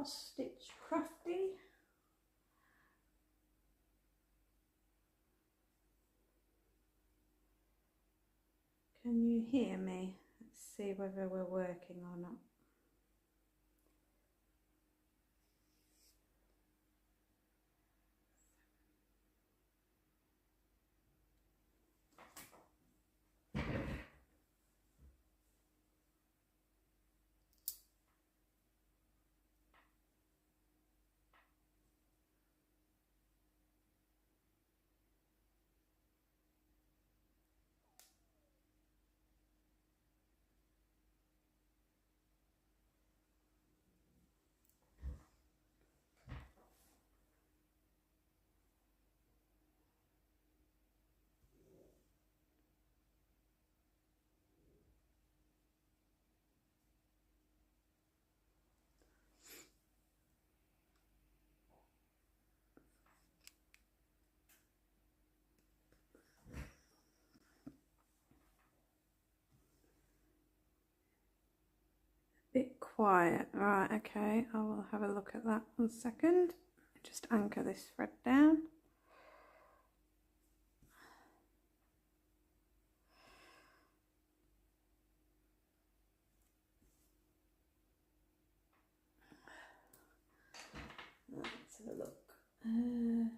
Cross Stitch Crafty. Can you hear me? Let's see whether we're working or not. Bit quiet. Right, okay, I will have a look at that 1 second. Just anchor this thread down. Let's have a look. Turn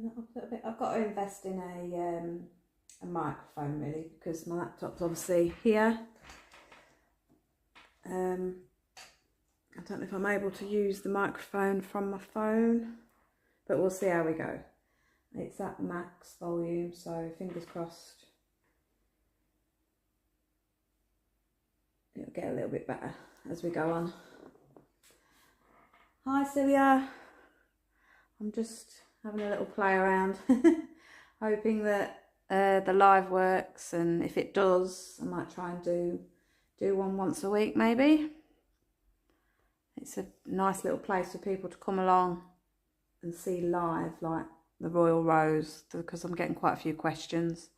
that up a little bit. I've got to invest in a microphone really, because my laptop's obviously here. I don't know if I'm able to use the microphone from my phone, but we'll see how we go. It's at max volume, so fingers crossed it'll get a little bit better as we go on. Hi Celia, I'm just having a little play around hoping that the live works, and if it does I might try and do one once a week maybe. It's a nice little place for people to come along and see live, like the RoyalRows, because I'm getting quite a few questions.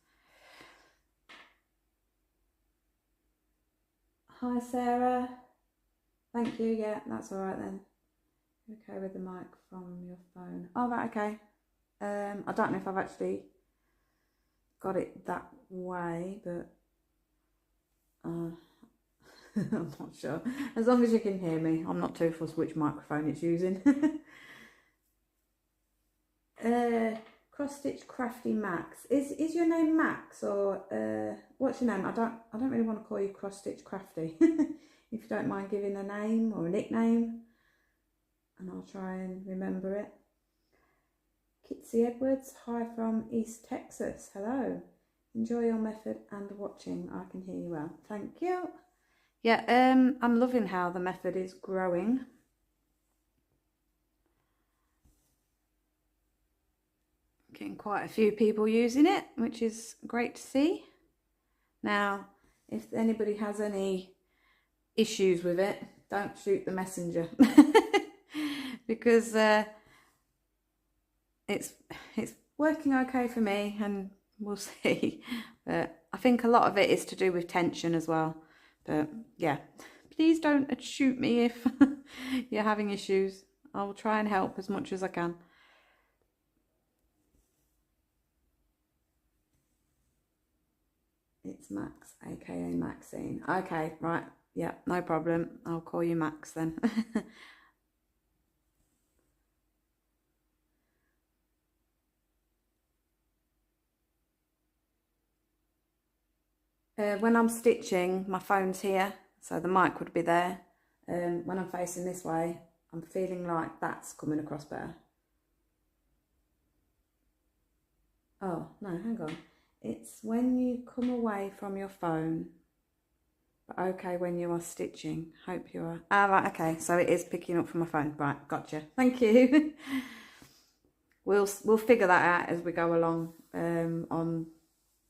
Hi Sarah, thank you. Yeah, that's all right then. Okay with the mic from your phone. Oh right, okay. I don't know if I've actually got it that way, but I'm not sure. As long as you can hear me, I'm not too fussed which microphone it's using. Cross Stitch Crafty Max. Is your name Max, or what's your name? I don't really want to call you Cross Stitch Crafty. If you don't mind giving a name or a nickname, and I'll try and remember it. Kitsy Edwards, hi from East Texas. Hello. Enjoy your method and watching. I can hear you well. Thank you. Yeah, I'm loving how the method is growing. Getting quite a few people using it, which is great to see. Now, if anybody has any issues with it, don't shoot the messenger. Because it's working okay for me, and we'll see. But I think a lot of it is to do with tension as well. But yeah, please don't shoot me if you're having issues. I'll try and help as much as I can. It's Max, aka Maxine. Okay, right. Yeah, no problem. I'll call you Max then. When I'm stitching, my phone's here, so the mic would be there. When I'm facing this way, I'm feeling like that's coming across better. Oh, no, hang on. It's when you come away from your phone, but okay when you are stitching. Hope you are. Ah, right, okay, so it is picking up from my phone. Right, gotcha. Thank you. We'll figure that out as we go along on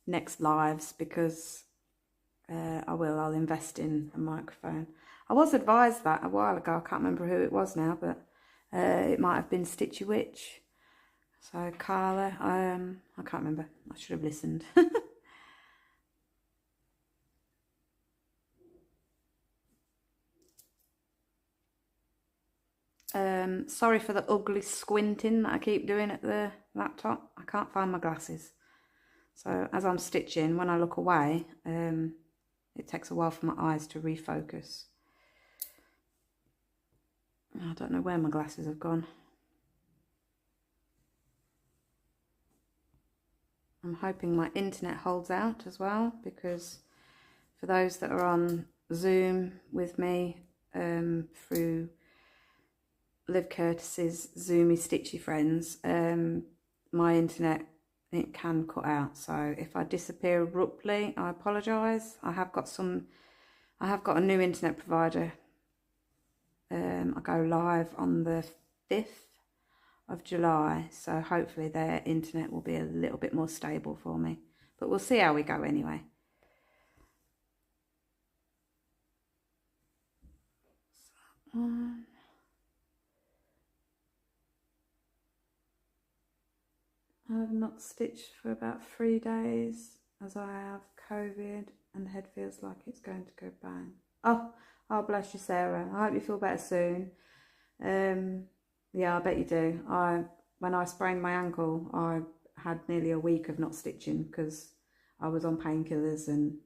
next lives, because I'll invest in a microphone. I was advised that a while ago. I can't remember who it was now, but it might have been Stitchy Witch. So Carla, I can't remember. I should have listened. Sorry for the ugly squinting that I keep doing at the laptop. I can't find my glasses. So as I'm stitching, when I look away, it takes a while for my eyes to refocus. I don't know where my glasses have gone. I'm hoping my internet holds out as well, because for those that are on Zoom with me through Liv Curtis's Zoomy Stitchy Friends, my internet, it can cut out. So if I disappear abruptly, I apologise. I have got a new internet provider. I go live on the 5th of July, so hopefully their internet will be a little bit more stable for me. But we'll see how we go anyway. I have not stitched for about 3 days as I have COVID and the head feels like it's going to go bang. Oh, bless you, Sarah. I hope you feel better soon. Yeah, I bet you do. When I sprained my ankle, I had nearly a week of not stitching because I was on painkillers and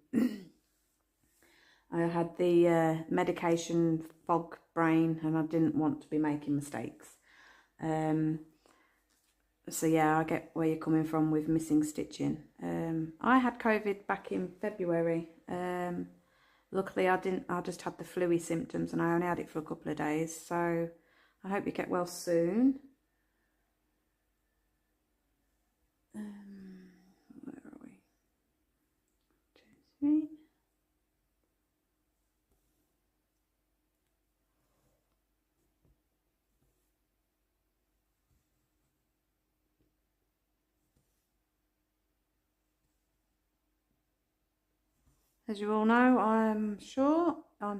I had the medication fog brain and I didn't want to be making mistakes. So yeah, I get where you're coming from with missing stitching. I had COVID back in February. Luckily I just had the flu-y symptoms and I only had it for a couple of days. So I hope you get well soon. Where are we? 2, 3. As you all know, I'm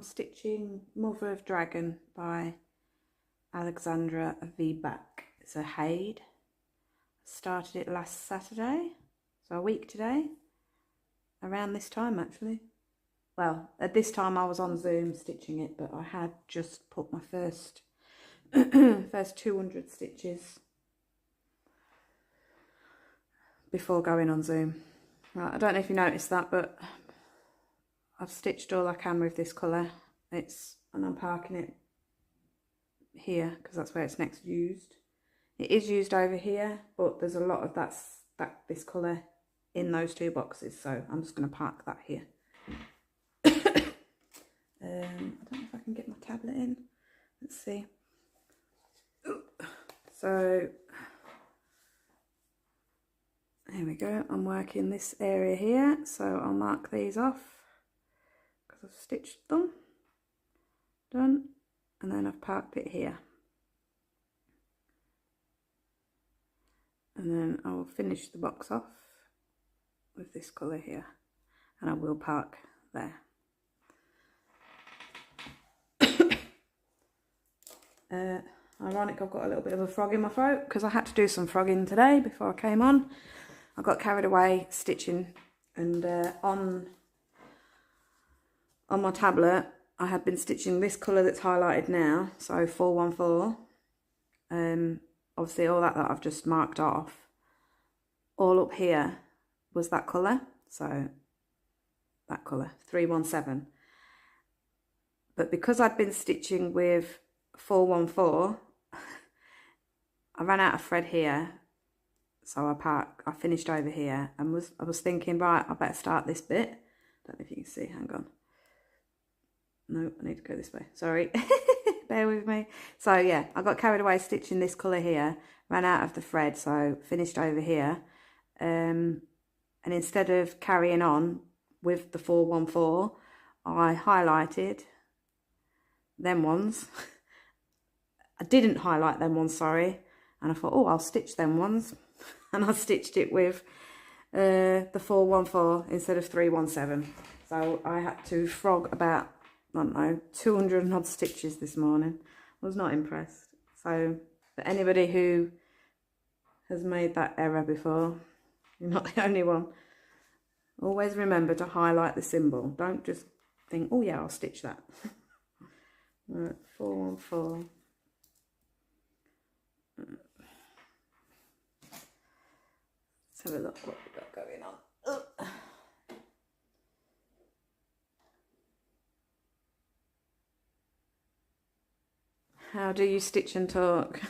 stitching Mother of Dragon by Alexandra V. Back. It's a Haid. Started it last Saturday, so a week today, around this time actually. Well, at this time I was on Zoom stitching it, but I had just put my first 200 stitches before going on Zoom. Right, I don't know if you noticed that, but I've stitched all I can with this colour. And I'm parking it here because that's where it's next used. It is used over here, but there's a lot of this colour in those 2 boxes, so I'm just going to park that here. I don't know if I can get my tablet in. Let's see. So here we go. I'm working this area here, so I'll mark these off because I've stitched them. Done. And then I've parked it here. And then I will finish the box off with this colour here. And I will park there. Ironic, I've got a little bit of a frog in my throat because I had to do some frogging today before I came on. I got carried away stitching, and on my tablet I had been stitching this colour that's highlighted now, so 414. Obviously all that I've just marked off, all up here was that colour, so that colour, 317. But because I'd been stitching with 414, I ran out of thread here, so I finished over here and I was thinking, right, I better start this bit. Don't know if you can see, hang on. No, I need to go this way, sorry. Bear with me. So yeah, I got carried away stitching this colour here, ran out of the thread, so finished over here. And instead of carrying on with the 414, I highlighted them ones. I didn't highlight them ones, sorry. And I thought, oh, I'll stitch them ones. And I stitched it with the 414 instead of 317. So I had to frog about, I don't know, 200 and odd stitches this morning. I was not impressed. So for anybody who has made that error before, you're not the only one. Always remember to highlight the symbol. Don't just think, oh yeah, I'll stitch that. Right, 414. Let's have a look what we've got going on. Ugh. How do you stitch and talk?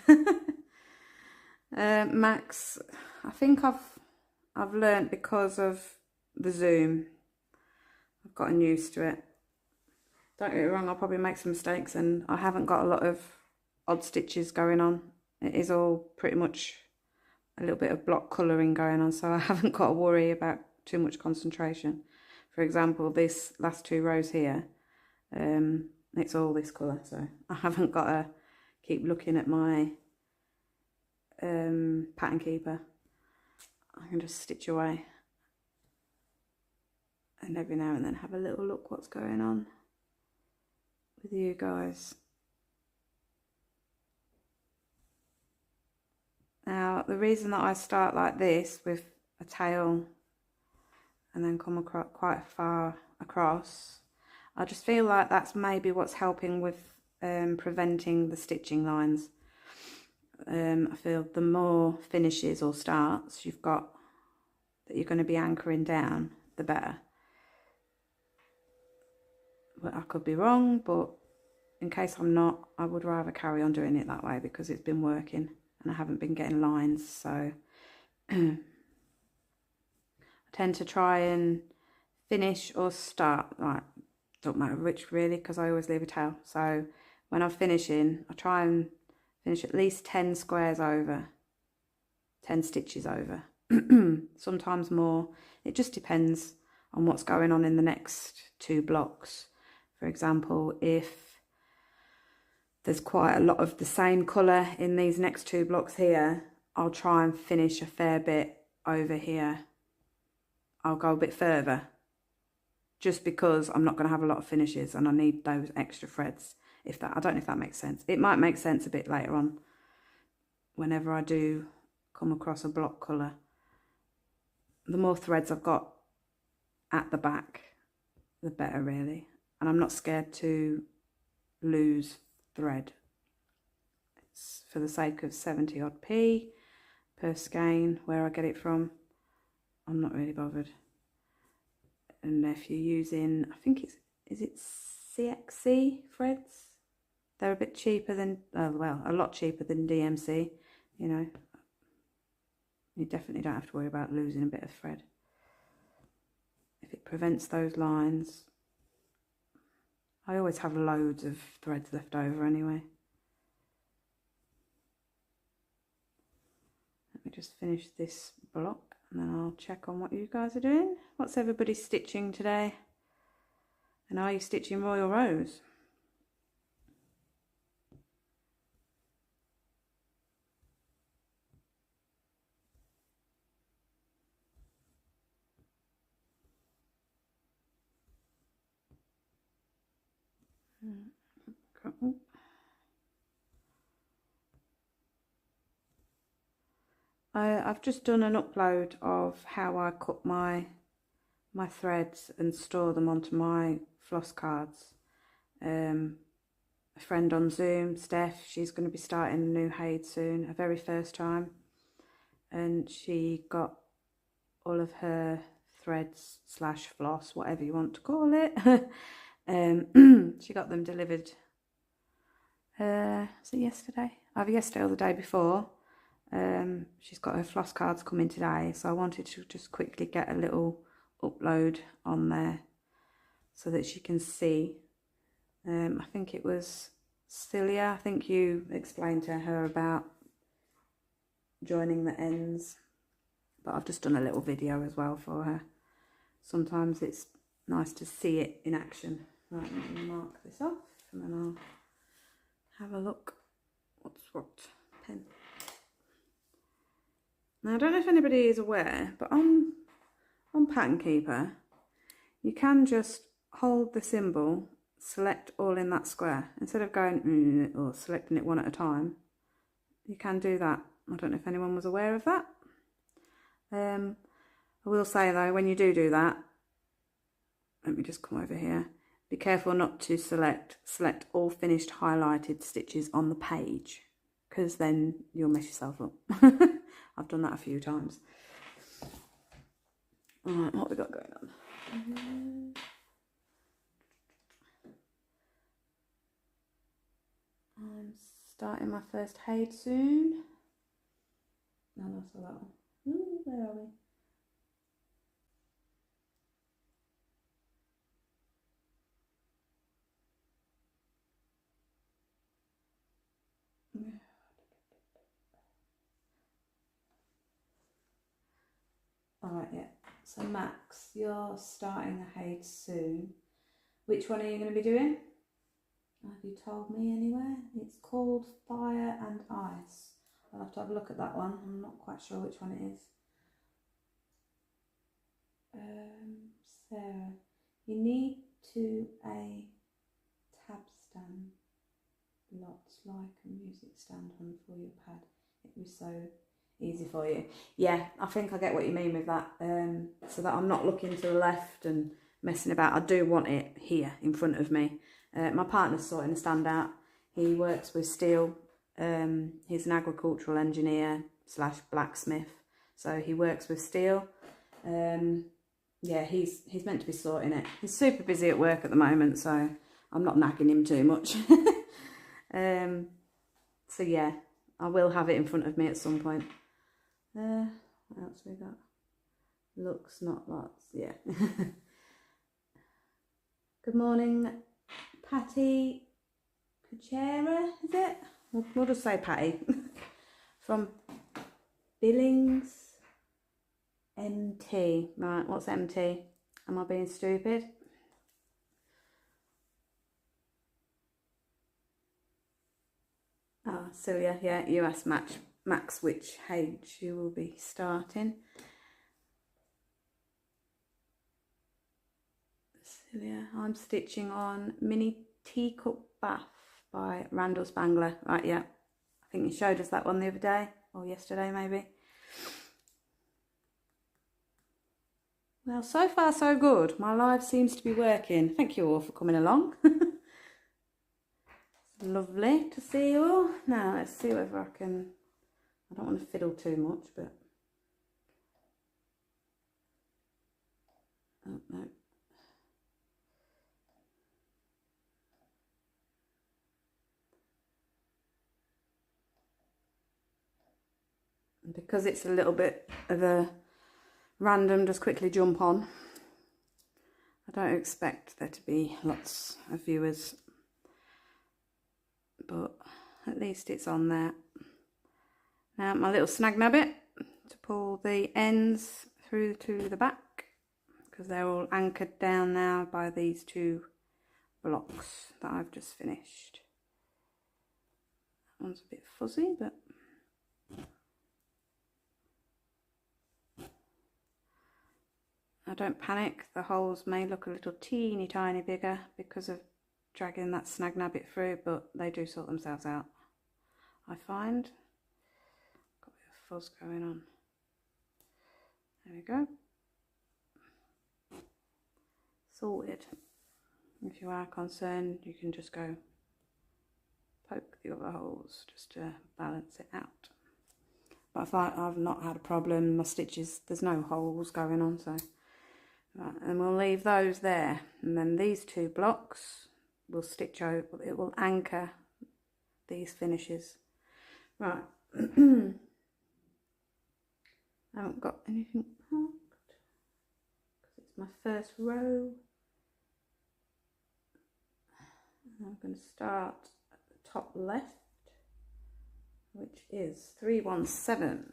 Max, I think I've learnt because of the Zoom. I've gotten used to it. Don't get me wrong, I'll probably make some mistakes, and I haven't got a lot of odd stitches going on. It is all pretty much a little bit of block colouring going on, so I haven't got to worry about too much concentration. For example, this last 2 rows here, it's all this colour, so I haven't got to keep looking at my pattern keeper. I can just stitch away, and every now and then have a little look what's going on with you guys. Now, the reason that I start like this with a tail and then come across quite far across, I just feel like that's maybe what's helping with preventing the stitching lines. I feel the more finishes or starts you've got that you're going to be anchoring down, the better. But I could be wrong, but in case I'm not, I would rather carry on doing it that way because it's been working and I haven't been getting lines. So I tend to try and finish or start, like, don't matter which really, because I always leave a tail. So when I'm finishing, I try and finish at least 10 squares over, 10 stitches over, sometimes more. It just depends on what's going on in the next 2 blocks. For example, if there's quite a lot of the same colour in these next 2 blocks here, I'll try and finish a fair bit over here. I'll go a bit further, just because I'm not going to have a lot of finishes and I need those extra threads. If that, I don't know if that makes sense. It might make sense a bit later on whenever I do come across a block colour. The more threads I've got at the back, the better really. And I'm not scared to lose thread. It's for the sake of 70 odd p per skein, where I get it from, I'm not really bothered. And if you're using, I think it's, is it CXC threads? They're a bit cheaper than, well, a lot cheaper than DMC, you know. You definitely don't have to worry about losing a bit of thread. If it prevents those lines. I always have loads of threads left over anyway. Let me just finish this block and then I'll check on what you guys are doing. What's everybody stitching today? And are you stitching RoyalRows? I've just done an upload of how I cut my threads and store them onto my floss cards. A friend on Zoom, Steph, she's going to be starting a new Haid soon, her very first time, and she got all of her threads slash floss, whatever you want to call it. She got them delivered, was it yesterday? Either yesterday or the day before. She's got her floss cards coming today, so I wanted to just quickly get a little upload on there so that she can see. I think it was Celia, I think you explained to her about joining the ends, but I've just done a little video as well for her. Sometimes it's nice to see it in action. Right, let me mark this off and then I'll have a look. What's what? Pen. Now, I don't know if anybody is aware, but on Pattern Keeper, you can just hold the symbol, select all in that square. Instead of going or selecting it one at a time, you can do that. I don't know if anyone was aware of that. I will say though, when you do that, let me just come over here. Be careful not to select all finished highlighted stitches on the page, because then you'll mess yourself up. I've done that a few times. Alright, what we got going on? I'm starting my first Haid soon. No, I saw that one. Ooh, where are we? Alright, yeah. So Max, you're starting a Haid soon. Which one are you going to be doing? Have you told me anywhere? It's called Fire and Ice. I'll have to have a look at that one. I'm not quite sure which one it is. Sarah, you need a tab stand, lots like a music stand on for your pad. It was so easy for you. Yeah, I think I get what you mean with that. So that I'm not looking to the left and messing about. I do want it here in front of me. My partner's sorting a stand out. He works with steel. He's an agricultural engineer / blacksmith. So he works with steel. Yeah, he's meant to be sorting it. He's super busy at work at the moment, so I'm not nagging him too much. So yeah, I will have it in front of me at some point. What else we got? Looks, not lots. Yeah. Good morning, Patty Kuchera, is it? We'll just say Patty. From Billings MT. Right, what's MT? Am I being stupid? Oh, Celia, yeah, you asked Max which Haid you will be starting. Celia, I'm stitching on Mini Teacup Bath by Randall Spangler. Right, yeah. I think you showed us that one the other day, or yesterday maybe. Well, so far so good. My live seems to be working. Thank you all for coming along. Lovely to see you all. Now let's see whether I can, I don't want to fiddle too much, but oh no. And because it's a little bit of a random, just quickly jump on, I don't expect there to be lots of viewers, but at least it's on there. Now my little Snag Nabbit to pull the ends through to the back, because they're all anchored down now by these two blocks that I've just finished. That one's a bit fuzzy, but I don't panic. The holes may look a little teeny tiny bigger because of dragging that Snag Nabbit through, but they do sort themselves out, I find. Got a bit of fuzz going on. There we go. Sorted. If you are concerned, you can just go poke the other holes just to balance it out. But I've not had a problem. My stitches, there's no holes going on, so right, and we'll leave those there, and then these two blocks will stitch over. It will anchor these finishes. Right. I haven't got anything marked because it's my first row. I'm going to start at the top left, which is 317.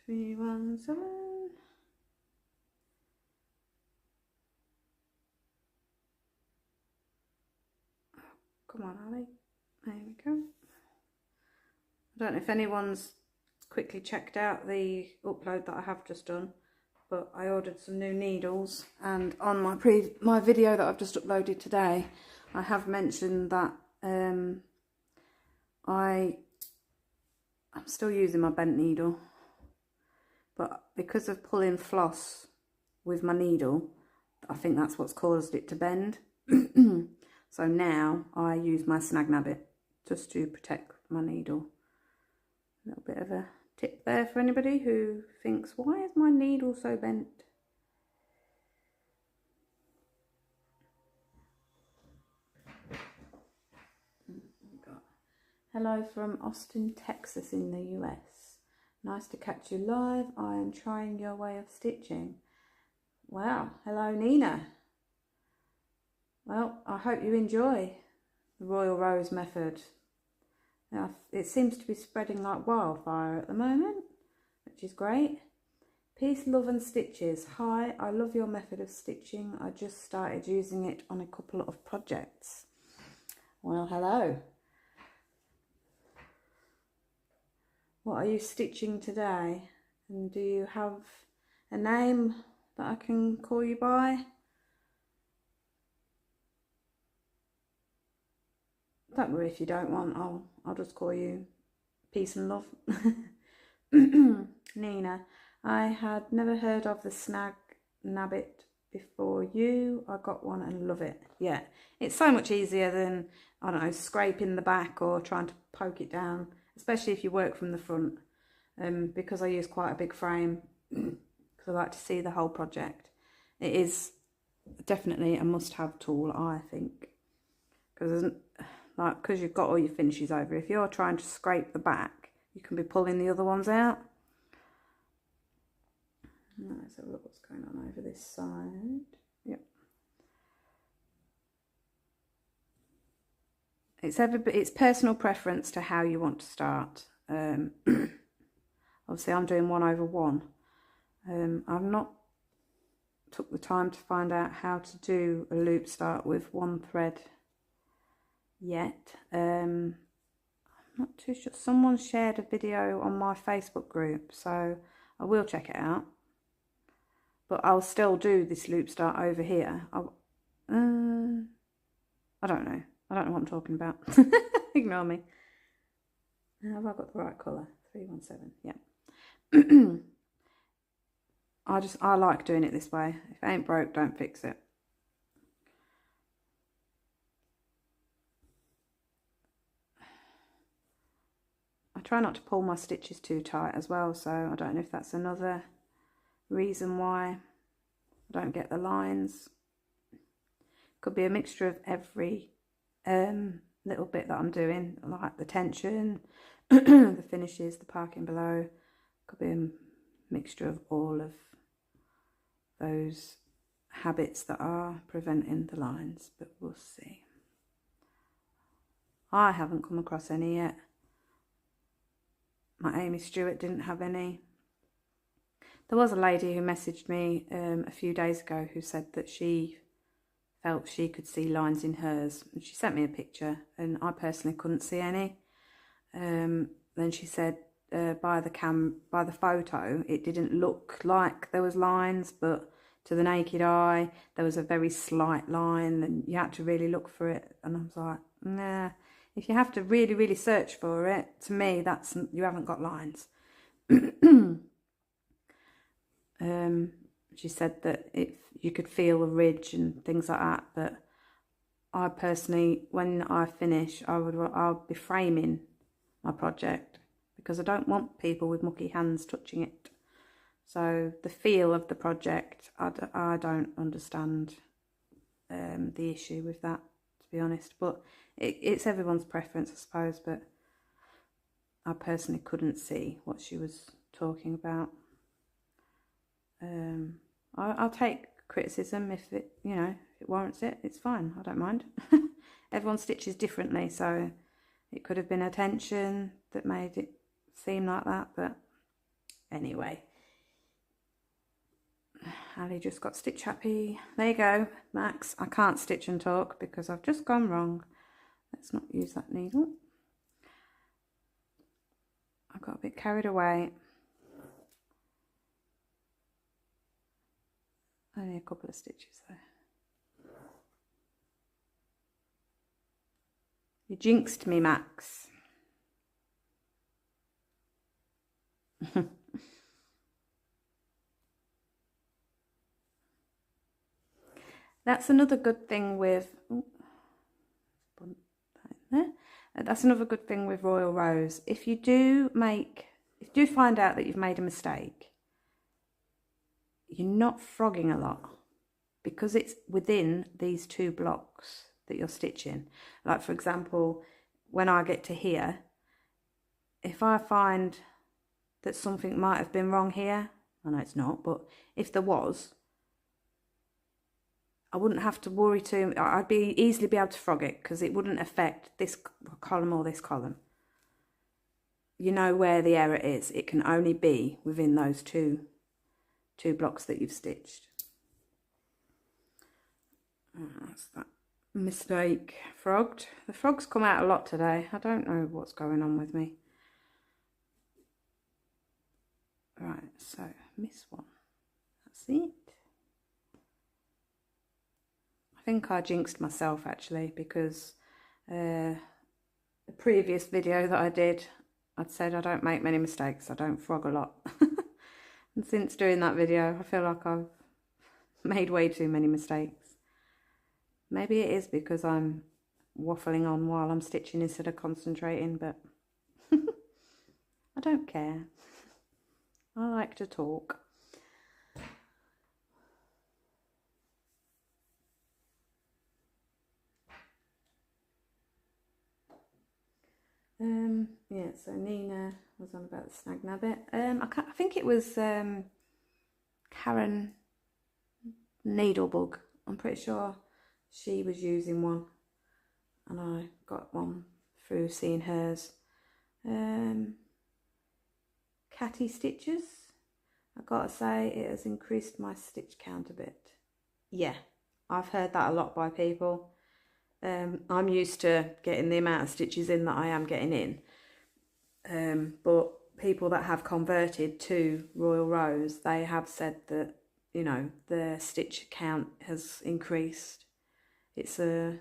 317. Oh, come on, Ali. There we go. I don't know if anyone's quickly checked out the upload that I have just done, but I ordered some new needles, and on my video that I've just uploaded today, I have mentioned that I'm still using my bent needle, but because of pulling floss with my needle, I think that's what's caused it to bend. So now I use my Snag Nabbit just to protect my needle. A little bit of a tip there for anybody who thinks, why is my needle so bent? Hello from Austin, Texas in the US. Nice to catch you live. I am trying your way of stitching. Wow, hello Nina. Well, I hope you enjoy the RoyalRows method. Now, it seems to be spreading like wildfire at the moment, which is great. Peace, love and stitches. Hi, I love your method of stitching. I just started using it on a couple of projects. Well, hello. What are you stitching today? And do you have a name that I can call you by? Don't worry if you don't want, I'll just call you Peace and Love. Nina, I had never heard of the Snag Nabbit before you. I got one and love it. Yeah, it's so much easier than, I don't know, scraping the back or trying to poke it down, especially if you work from the front, because I use quite a big frame, because I like to see the whole project. It is definitely a must-have tool, I think, because you've got all your finishes over. If you're trying to scrape the back, you can be pulling the other ones out. Let's have a look what's going on over this side. Yep. It's personal preference to how you want to start. Obviously I'm doing 1/1. I've not took the time to find out how to do a loop start with one thread yet. I'm not too sure. Someone shared a video on my Facebook group, so I will check it out. But I'll still do this loop start over here. I don't know. I don't know what I'm talking about. Ignore me. Have I got the right colour? 317. Yeah. I like doing it this way. If it ain't broke, don't fix it. I try not to pull my stitches too tight as well, so I don't know if that's another reason why I don't get the lines. Could be a mixture of every little bit that I'm doing, like the tension, the finishes, the parking below. Could be a mixture of all of those habits that are preventing the lines, but we'll see. I haven't come across any yet. My Amy Stewart didn't have any. There was a lady who messaged me a few days ago who said that she felt she could see lines in hers, and she sent me a picture, and I personally couldn't see any. Then she said by the photo it didn't look like there was lines, but to the naked eye there was a very slight line, and you had to really look for it. And I was like, nah, if you have to really, really search for it, to me that's, you haven't got lines. She said that if you could feel a ridge and things like that, but I personally, when I finish, I'll be framing my project, because I don't want people with mucky hands touching it. So the feel of the project, I don't understand the issue with that, to be honest. But it's everyone's preference, I suppose. But I personally couldn't see what she was talking about. I'll take criticism if it, you know, if it warrants it. It's fine. I don't mind. Everyone stitches differently, so it could have been a tension that made it seem like that. But anyway, Ali just got stitch happy. There you go, Max. I can't stitch and talk because I've just gone wrong. Let's not use that needle. I got a bit carried away. Only a couple of stitches though. You jinxed me, Max. That's another good thing with That's another good thing with RoyalRows. If you do find out that you've made a mistake, you're not frogging a lot because it's within these 2 blocks that you're stitching. Like for example, when I get to here, if I find that something might have been wrong here, I know it's not, but if there was, I wouldn't have to worry too. I'd easily be able to frog it because it wouldn't affect this column or this column. You know where the error is. It can only be within those two blocks that you've stitched. That's that mistake frogged. The frogs come out a lot today. I don't know what's going on with me. Right, so miss one. That's it. I think I jinxed myself actually because the previous video that I did, I'd said I don't make many mistakes. I don't frog a lot. And since doing that video, I feel like I've made way too many mistakes. Maybe it is because I'm waffling on while I'm stitching instead of concentrating, but I don't care. I like to talk. Yeah, so Nina was on about the Snag Nabbit. I think it was Karen Needlebug. I'm pretty sure she was using one, and I got one through seeing hers. Catty Stitches. I gotta say, it has increased my stitch count a bit. Yeah, I've heard that a lot by people. I'm used to getting the amount of stitches in that I am getting in. But people that have converted to RoyalRows, they have said that, you know, the stitch count has increased. It's a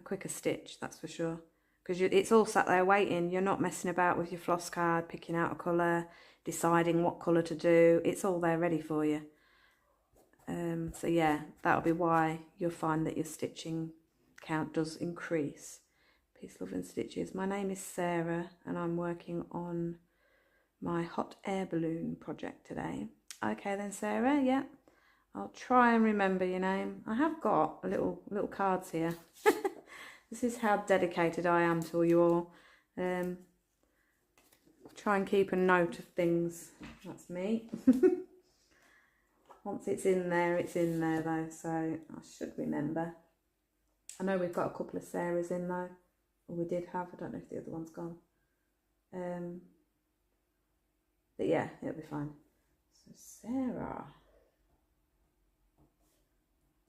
quicker stitch, that's for sure. Because it's all sat there waiting. You're not messing about with your floss card, picking out a colour, deciding what colour to do. It's all there ready for you. So yeah, that'll be why you'll find that your stitching count does increase. Peace, love and stitches. My name is Sarah and I'm working on my hot air balloon project today. Okay then, Sarah, yeah. I'll try and remember your name. I have got a little cards here. This is how dedicated I am to you all. I'll try and keep a note of things. That's me. Once it's in there though, so I should remember. I know we've got a couple of Sarahs in though. Or we did have, I don't know if the other one's gone. But yeah, it'll be fine. So Sarah.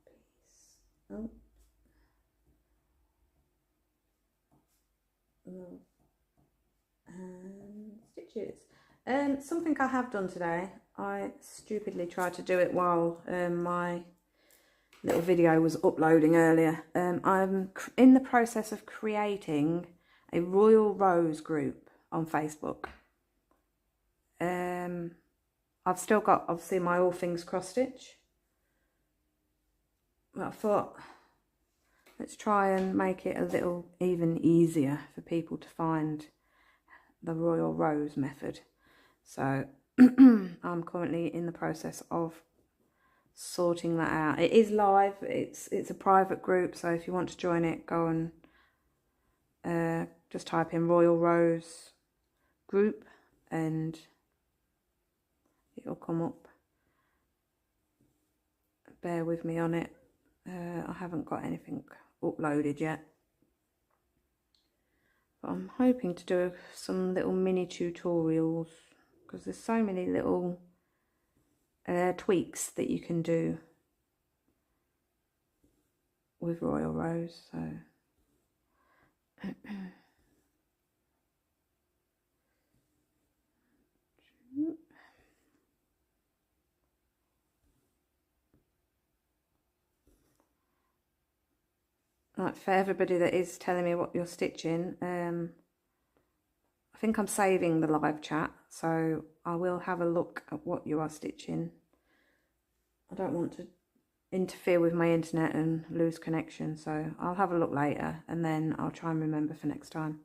Peace. Oh. Love and stitches. Something I have done today, I stupidly tried to do it while my little video was uploading earlier. I'm in the process of creating a RoyalRows group on Facebook. I've still got obviously my All Things Cross Stitch, but I thought let's try and make it a little even easier for people to find the RoyalRows method. So I'm currently in the process of sorting that out. It is live, it's a private group, so if you want to join it, go and just type in RoyalRows group and it'll come up. Bear with me on it. I haven't got anything uploaded yet, but I'm hoping to do some little mini tutorials because there's so many little tweaks that you can do with RoyalRows. So like for everybody that is telling me what you're stitching, I think I'm saving the live chat, so I will have a look at what you are stitching. I don't want to interfere with my internet and lose connection, so I'll have a look later and then I'll try and remember for next time.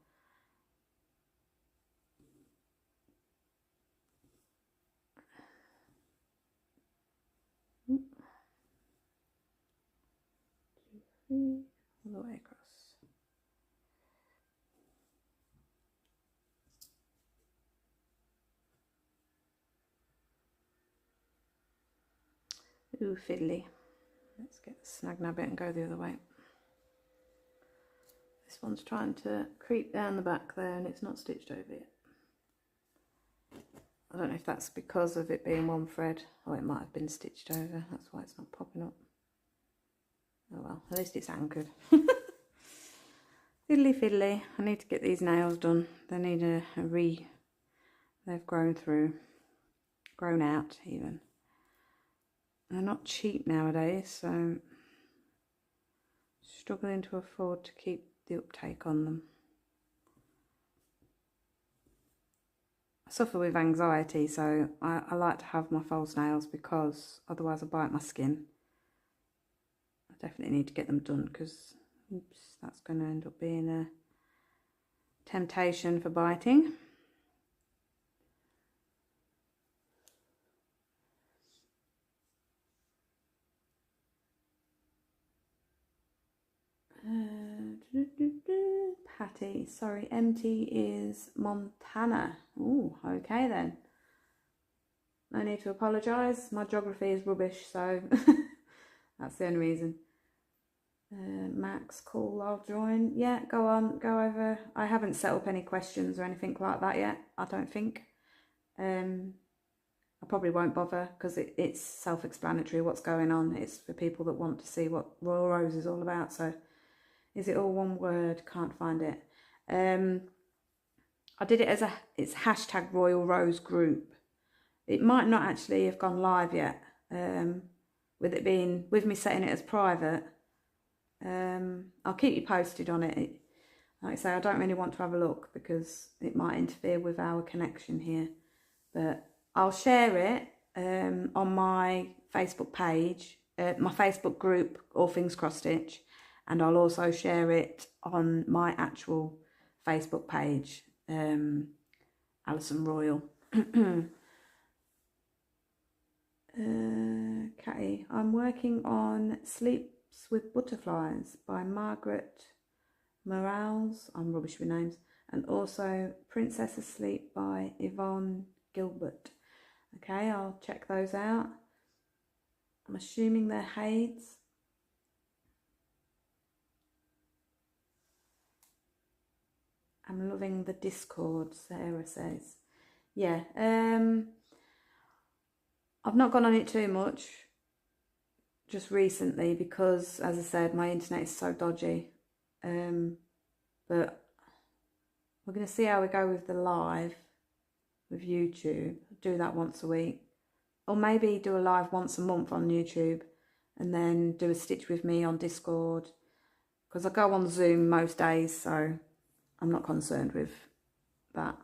all the way across. Ooh, fiddly. Let's get the Snag Nabbit and go the other way. This one's trying to creep down the back there and it's not stitched over yet. I don't know if that's because of it being one thread, or it might have been stitched over. That's why it's not popping up. Oh well, at least it's anchored. Fiddly fiddly. I need to get these nails done. They need they've grown out even. They're not cheap nowadays, so struggling to afford to keep the uptake on them. I suffer with anxiety, so I like to have my false nails because otherwise I bite my skin. I definitely need to get them done because, oops, that's going to end up being a temptation for biting. Patty, sorry, MT is Montana. Oh, okay then. No need to apologise. My geography is rubbish, so that's the only reason. Max, cool, I'll join. Yeah, go on, go over. I haven't set up any questions or anything like that yet, I don't think. I probably won't bother because it's self-explanatory what's going on. It's for people that want to see what RoyalRows is all about, so... Is it all one word? Can't find it. I did it as it's hashtag RoyalRows group. It might not actually have gone live yet. With me setting it as private. I'll keep you posted on it. Like I say, I don't really want to have a look because it might interfere with our connection here. But I'll share it on my Facebook page, my Facebook group, All Things Cross Stitch. And I'll also share it on my actual Facebook page, Alison Royal. Catty, I'm working on Sleeps with Butterflies by Margaret Morales. I'm rubbish with names. And also Princess Asleep by Yvonne Gilbert. Okay, I'll check those out. I'm assuming they're Hades. I'm loving the Discord, Sarah says. Yeah, I've not gone on it too much just recently because, as I said, my internet is so dodgy. But we're going to see how we go with the live with YouTube. Do that once a week. Or maybe do a live once a month on YouTube and then do a stitch with me on Discord. Because I go on Zoom most days, so... I'm not concerned with that.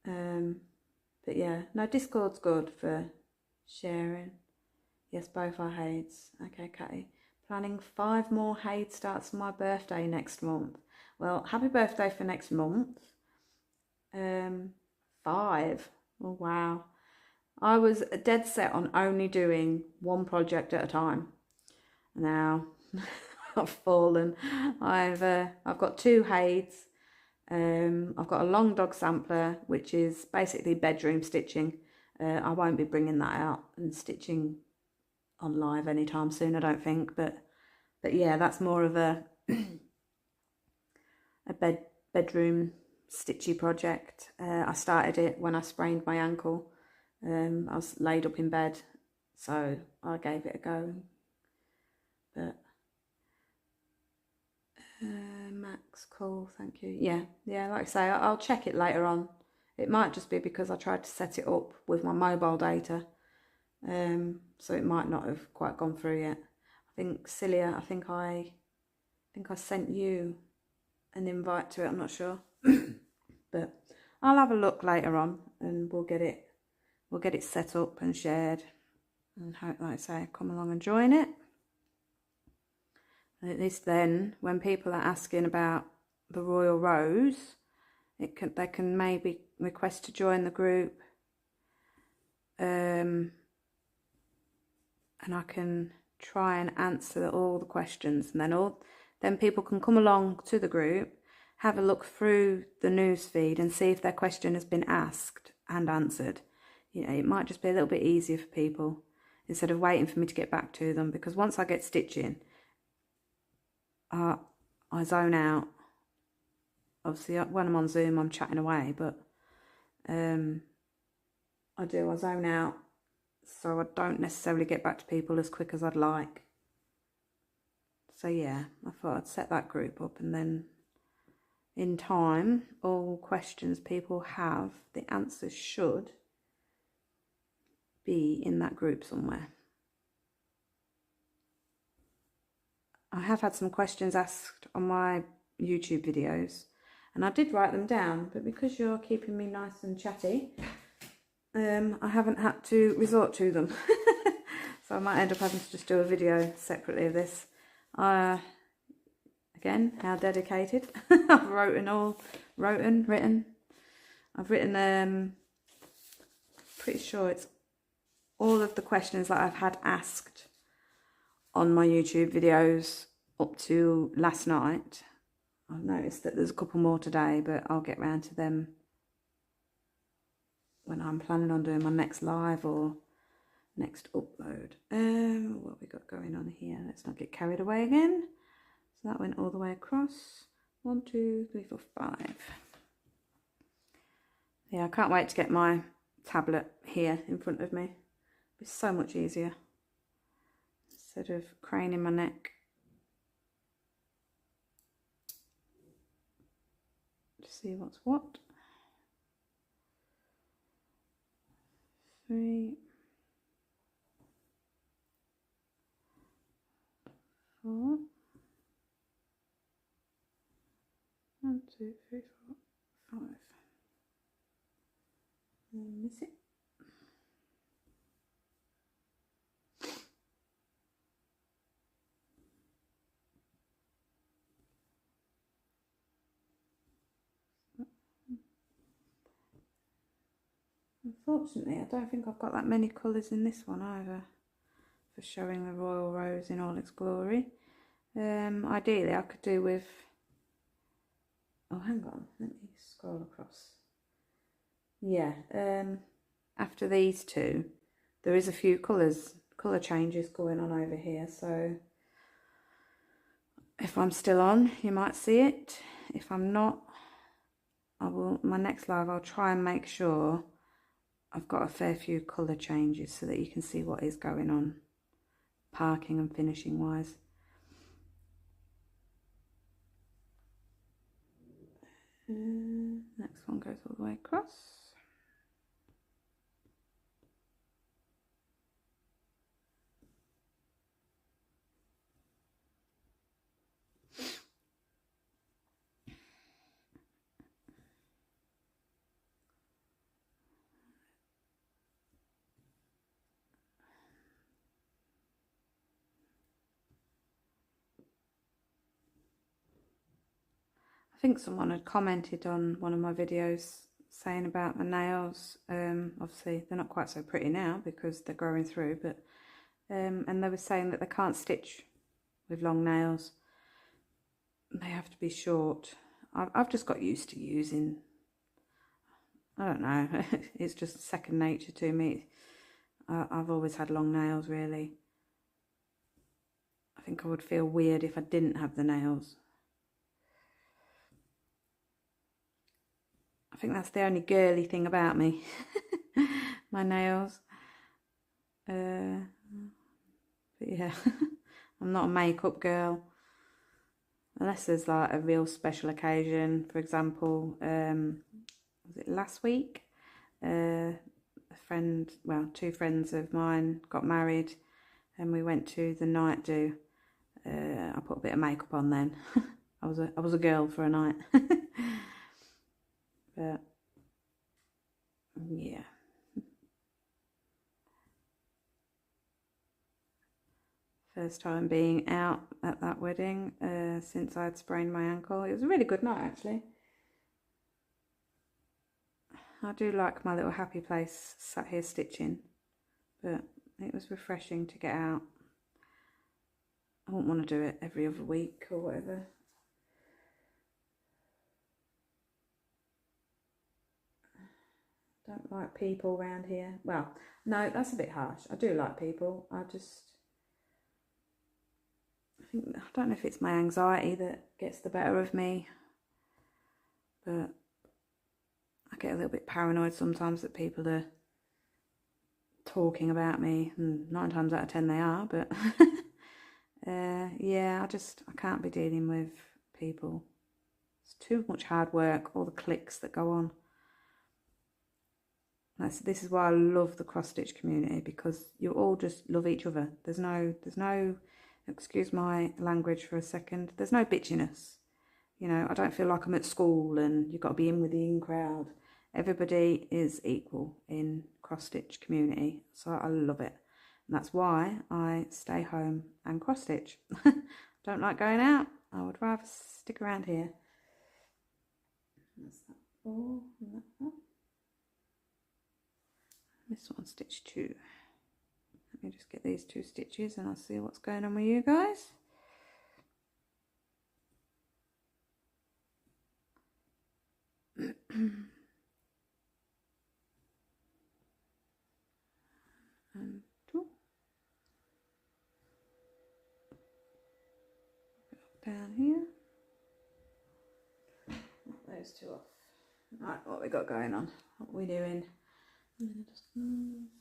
But yeah, no, Discord's good for sharing. Yes, both are Hades. Okay, Catty. Planning 5 more Hade starts for my birthday next month. Well, happy birthday for next month. 5. Oh, wow. I was dead set on only doing one project at a time. Now... I've fallen. I've got 2 Hades. I've got a long dog sampler, which is basically bedroom stitching. I won't be bringing that out and stitching on live anytime soon, I don't think. But yeah, that's more of a bedroom stitchy project. I started it when I sprained my ankle. I was laid up in bed, so I gave it a go. But Max, cool, thank you. Yeah, like I say, I'll check it later on. It might just be because I tried to set it up with my mobile data, so it might not have quite gone through yet. I think Celia, I think I sent you an invite to it. I'm not sure, but I'll have a look later on, and we'll get it set up and shared, and hope, like I say, come along and join it. At least then, when people are asking about the RoyalRows, they can maybe request to join the group, and I can try and answer all the questions, and then people can come along to the group, have a look through the news feed and see if their question has been asked and answered. You know, it might just be a little bit easier for people instead of waiting for me to get back to them, because once I get stitching, I zone out. Obviously, when I'm on Zoom, I'm chatting away, but I zone out, so I don't necessarily get back to people as quick as I'd like. So yeah, I thought I'd set that group up, and then in time, all questions people have, the answers should be in that group somewhere. I have had some questions asked on my YouTube videos, and I did write them down, but because you're keeping me nice and chatty, I haven't had to resort to them. So I might end up having to just do a video separately of this. Again, how dedicated. I've written. I've written, pretty sure it's all of the questions that I've had asked on my YouTube videos up to last night. I've noticed that there's a couple more today, but I'll get round to them when I'm planning on doing my next live or next upload. What have we got going on here? Let's not get carried away again. So that went all the way across. 1, 2, 3, 4, 5. Yeah, I can't wait to get my tablet here in front of me. It's so much easier instead of craning my neck. To see what's what. 3, 4. 1, 2, 3, 4, 5. Miss it. Unfortunately, I don't think I've got that many colours in this one either for showing the Royal Rose in all its glory. Ideally, I could do with... Oh, hang on. Let me scroll across. Yeah, after these two, there is a few colour changes going on over here. So if I'm still on, you might see it. If I'm not, I will. My next live, I'll try and make sure I've got a fair few colour changes so that you can see what is going on, parking and finishing wise. Next one goes all the way across. I think someone had commented on one of my videos saying about my nails. Obviously they're not quite so pretty now because they're growing through, but and they were saying that they can't stitch with long nails. They have to be short. I've just got used to using, I don't know, it's just second nature to me. I've always had long nails, really. I think I would feel weird if I didn't have the nails. I think that's the only girly thing about me. My nails. But yeah, I'm not a makeup girl. Unless there's like a real special occasion. For example, was it last week? A friend, well, 2 friends of mine got married and we went to the night do. I put a bit of makeup on then. I was a girl for a night. But yeah, first time being out at that wedding since I'd sprained my ankle. It was a really good night, actually. I do like my little happy place sat here stitching, but it was refreshing to get out I wouldn't want to do it every other week or whatever. Don't like people around here. Well, no, that's a bit harsh. I do like people. I don't know if it's my anxiety that gets the better of me, but I get a little bit paranoid sometimes that people are talking about me, and 9 times out of 10 they are, but yeah, I can't be dealing with people. It's too much hard work, all the clicks that go on. This is why I love the cross stitch community, because you all just love each other. There's no, excuse my language for a second, there's no bitchiness. You know, I don't feel like I'm at school and you've got to be in with the in crowd. Everybody is equal in cross stitch community, so I love it. And that's why I stay home and cross stitch. Don't like going out. I would rather stick around here. That's that 4 and that 1. This one stitch 2. Let me just get these 2 stitches and I'll see what's going on with you guys. And 2. Down here. Knock those 2 off. Right, what we got going on? What are we doing? I'm going to just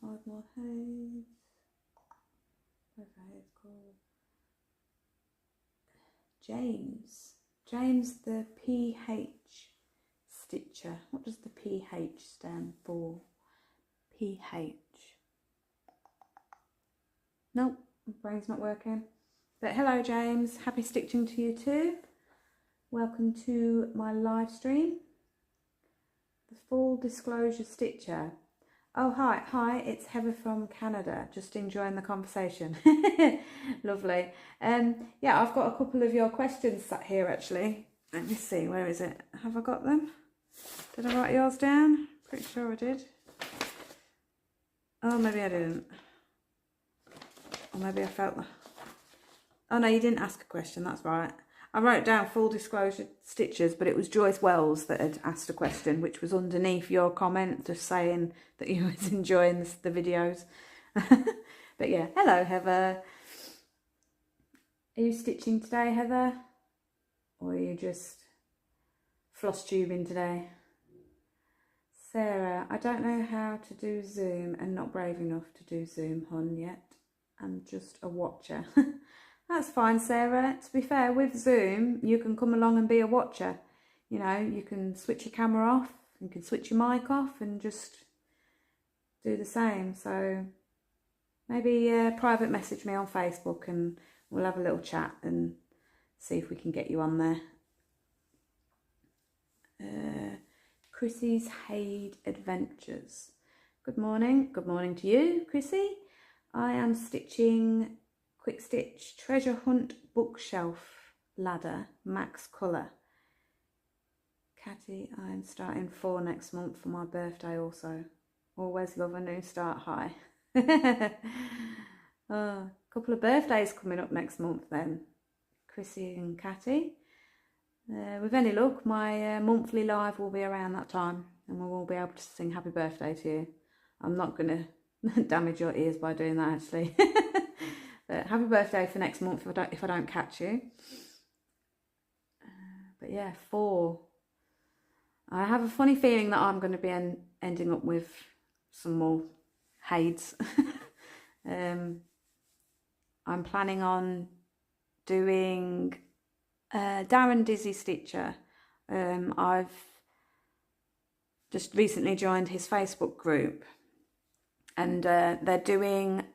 5 more heads. Where's the head called? James. James the PH stitcher. What does the PH stand for? PH. Nope, my brain's not working. But hello James, happy stitching to you too. Welcome to my live stream. The Full Disclosure Stitcher. Oh, hi, it's Heather from Canada, just enjoying the conversation. Lovely. Yeah, I've got a couple of your questions sat here actually. Let me see, where is it? Have I got them? Did I write yours down? Pretty sure I did. Oh, maybe I didn't. Or maybe I felt that. Oh no, you didn't ask a question, that's right. I wrote down Full Disclosure Stitchers, but it was Joyce Wells that had asked a question, which was underneath your comment, just saying that you was enjoying the videos. But yeah, hello Heather. Are you stitching today, Heather? Or are you just floss tubing today? Sarah, I don't know how to do Zoom and not brave enough to do Zoom, hon, yet. I'm just a watcher. That's fine, Sarah. To be fair, with Zoom, you can come along and be a watcher. You know, you can switch your camera off, you can switch your mic off and just do the same. So maybe private message me on Facebook and we'll have a little chat and see if we can get you on there. Chrissy's Hade Adventures. Good morning. Good morning to you, Chrissy. I am stitching Quick Stitch Treasure Hunt Bookshelf Ladder Max Colour. Catty, I'm starting 4 next month for my birthday also. Always love a new start high. A couple of birthdays coming up next month then. Chrissy and Catty. With any luck, my monthly live will be around that time and we will be able to sing happy birthday to you. I'm not going to damage your ears by doing that actually. But happy birthday for next month if I don't catch you. But yeah, 4. I have a funny feeling that I'm going to be ending up with some more Hades. I'm planning on doing Darren Dizzy Stitcher. I've just recently joined his Facebook group and they're doing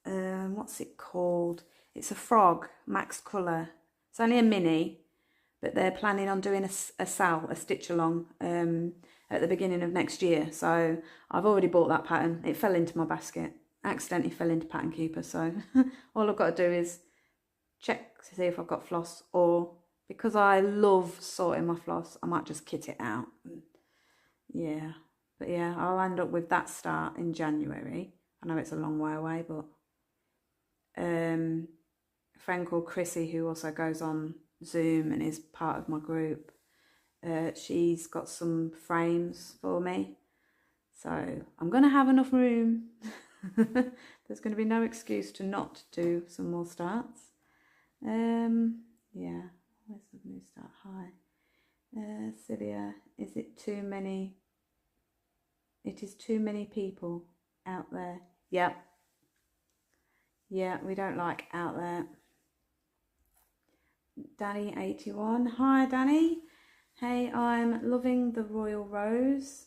what's it called? It's a frog, max colour. It's only a mini, but they're planning on doing a stitch along at the beginning of next year. So I've already bought that pattern. It fell into my basket. Accidentally fell into Pattern Keeper. So all I've got to do is check to see if I've got floss, or because I love sorting my floss, I might just kit it out. Yeah, but yeah, I'll end up with that start in January. I know it's a long way away, but friend called Chrissy, who also goes on Zoom and is part of my group. She's got some frames for me. So I'm going to have enough room. There's going to be no excuse to not do some more starts. Yeah, where's the new start? Hi. Sylvia, is it too many? It is too many people out there. Yep. Yeah, we don't like out there. Danny81. Hi, Danny. Hey, I'm loving the RoyalRows.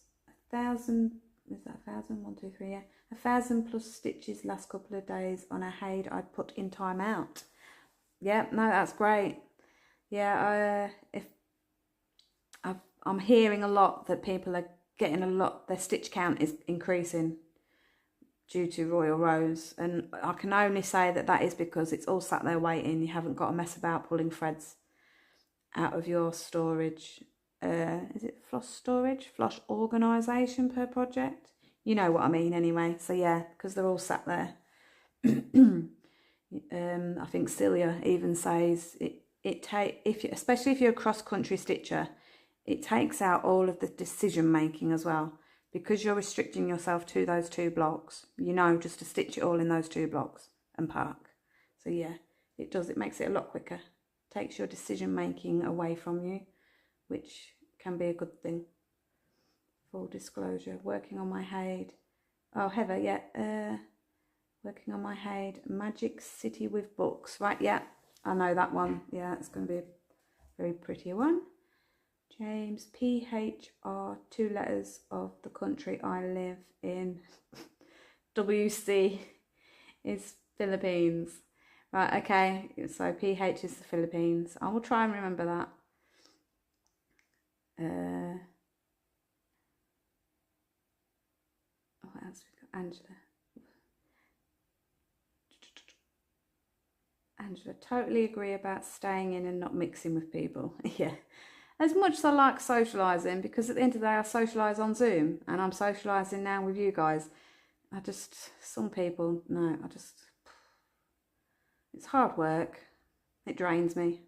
1,000, is that 1,000? 1, 2, 3, yeah. 1,000 plus stitches last couple of days on a Haid I put in time out. Yeah, no, that's great. Yeah, I'm hearing a lot that people are getting a lot, their stitch count is increasing due to RoyalRows, and I can only say that that is because it's all sat there waiting. You haven't got to mess about pulling threads out of your storage. Is it Floss storage? Floss organisation per project? You know what I mean anyway. So yeah, because they're all sat there. I think Celia even says especially if you're a cross-country stitcher, it takes out all of the decision making as well, because you're restricting yourself to those 2 blocks. You know, just to stitch it all in those 2 blocks and park. So yeah, it does. It makes it a lot quicker. Takes your decision making away from you, which can be a good thing. Full disclosure, working on my Haid. Oh, Heather, yeah. Working on my Haid. Magic City with Books. Right, yeah, I know that one. Yeah, it's going to be a very pretty one. James, PHR, 2 letters of the country I live in. WC is Philippines. Right, okay, so PH is the Philippines. I will try and remember that. What else we got? Angela, totally agree about staying in and not mixing with people. Yeah. As much as I like socialising, because at the end of the day I socialise on Zoom, and I'm socialising now with you guys. Some people, no, it's hard work. It drains me.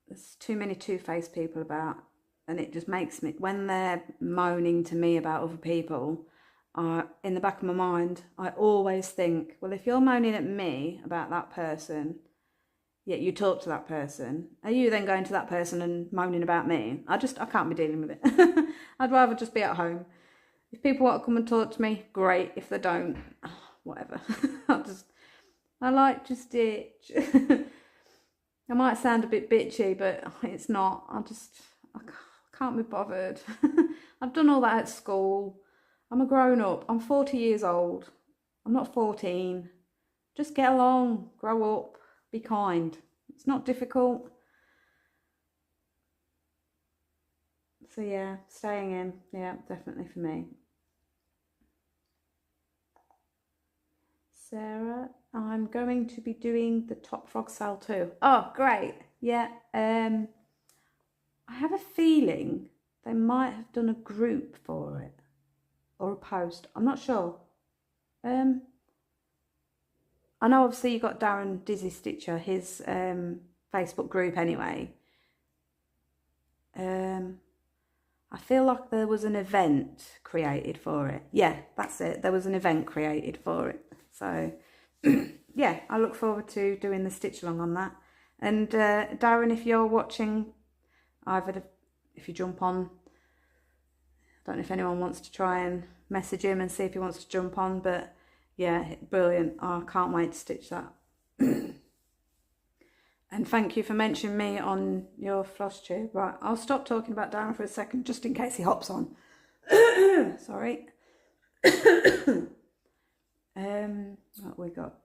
There's too many two-faced people about, and it just makes me, when they're moaning to me about other people, in the back of my mind, I always think, well, if you're moaning at me about that person, yet you talk to that person, are you then going to that person and moaning about me? I can't be dealing with it. I'd rather just be at home. If people want to come and talk to me, great. If they don't, whatever. I like to stitch. I might sound a bit bitchy, but it's not. I can't be bothered. I've done all that at school. I'm a grown up. I'm 40 years old. I'm not 14. Just get along, grow up, be kind. It's not difficult. So yeah, staying in, yeah, definitely for me. Sarah, I'm going to be doing the Top Frog sale too. Oh, great. Yeah. I have a feeling they might have done a group for it or a post. I'm not sure. I know obviously you got Darren Dizzy Stitcher, his Facebook group anyway. I feel like there was an event created for it. Yeah, that's it. There was an event created for it. So, yeah, I look forward to doing the stitch along on that. And Darren, if you're watching, if you jump on, I don't know if anyone wants to try and message him and see if he wants to jump on, but yeah, brilliant. Oh, I can't wait to stitch that. And thank you for mentioning me on your floss tube. Right, I'll stop talking about Darren for a second, just in case he hops on. Sorry. What we got?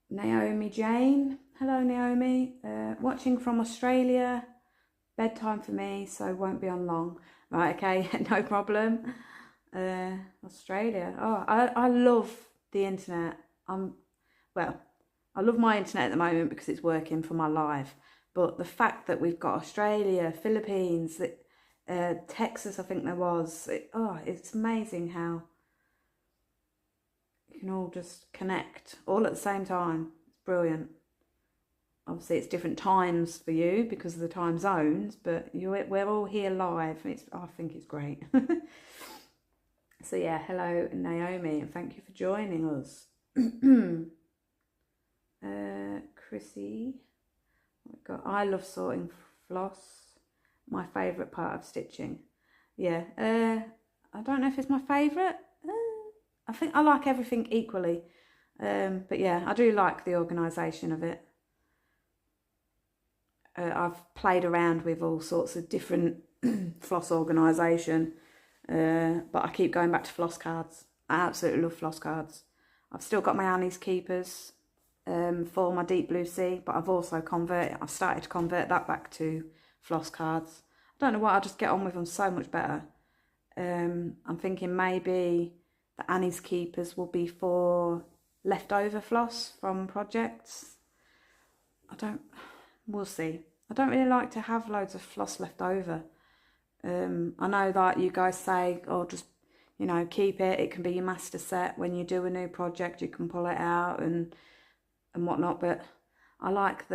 Naomi Jane. Hello, Naomi. Watching from Australia. Bedtime for me, so won't be on long. Right, okay, no problem. Australia. Oh, I love the internet. I love my internet at the moment because it's working for my life. But the fact that we've got Australia, Philippines, Texas, I think there was. It's amazing how You can all just connect all at the same time. It's brilliant. Obviously, it's different times for you because of the time zones, but we're all here live. I think it's great. So yeah, hello Naomi, and thank you for joining us. Chrissy, I love sorting floss. My favourite part of stitching. Yeah, I don't know if it's my favourite. I think I like everything equally. But yeah, I do like the organisation of it. I've played around with all sorts of different floss organisation, but I keep going back to floss cards. I absolutely love floss cards. I've still got my Annie's Keepers for my Deep Blue Sea, but I've started to convert that back to floss cards. I don't know why, I just get on with them so much better. I'm thinking maybe the Annie's Keepers will be for leftover floss from projects. We'll see. I don't really like to have loads of floss left over. I know that you guys say, oh, just, you know, keep it. It can be your master set. When you do a new project, you can pull it out and whatnot. But I like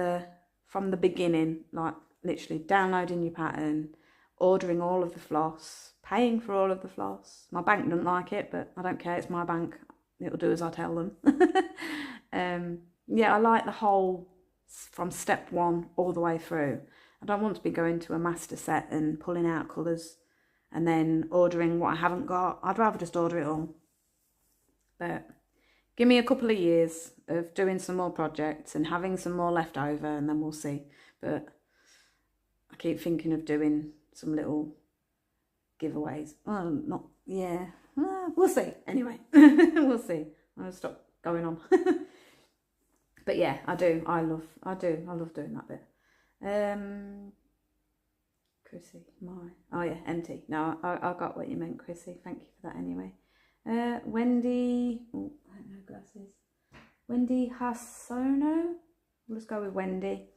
from the beginning, like literally downloading your pattern, ordering all of the floss, paying for all of the floss. My bank doesn't like it, but I don't care. It's my bank. It'll do as I tell them. Yeah, I like the whole from step one all the way through. I don't want to be going to a master set and pulling out colours and then ordering what I haven't got. I'd rather just order it all. But give me a couple of years of doing some more projects and having some more left over, and then we'll see. But I keep thinking of doing some little giveaways. Well, not, yeah, we'll see. Anyway, we'll see. I'll stop going on. But yeah, I love doing that bit. Chrissy, oh yeah, empty. No, I got what you meant, Chrissy. Thank you for that anyway. Wendy, oh, I don't know glasses. Wendy Hasono. Let's go with Wendy.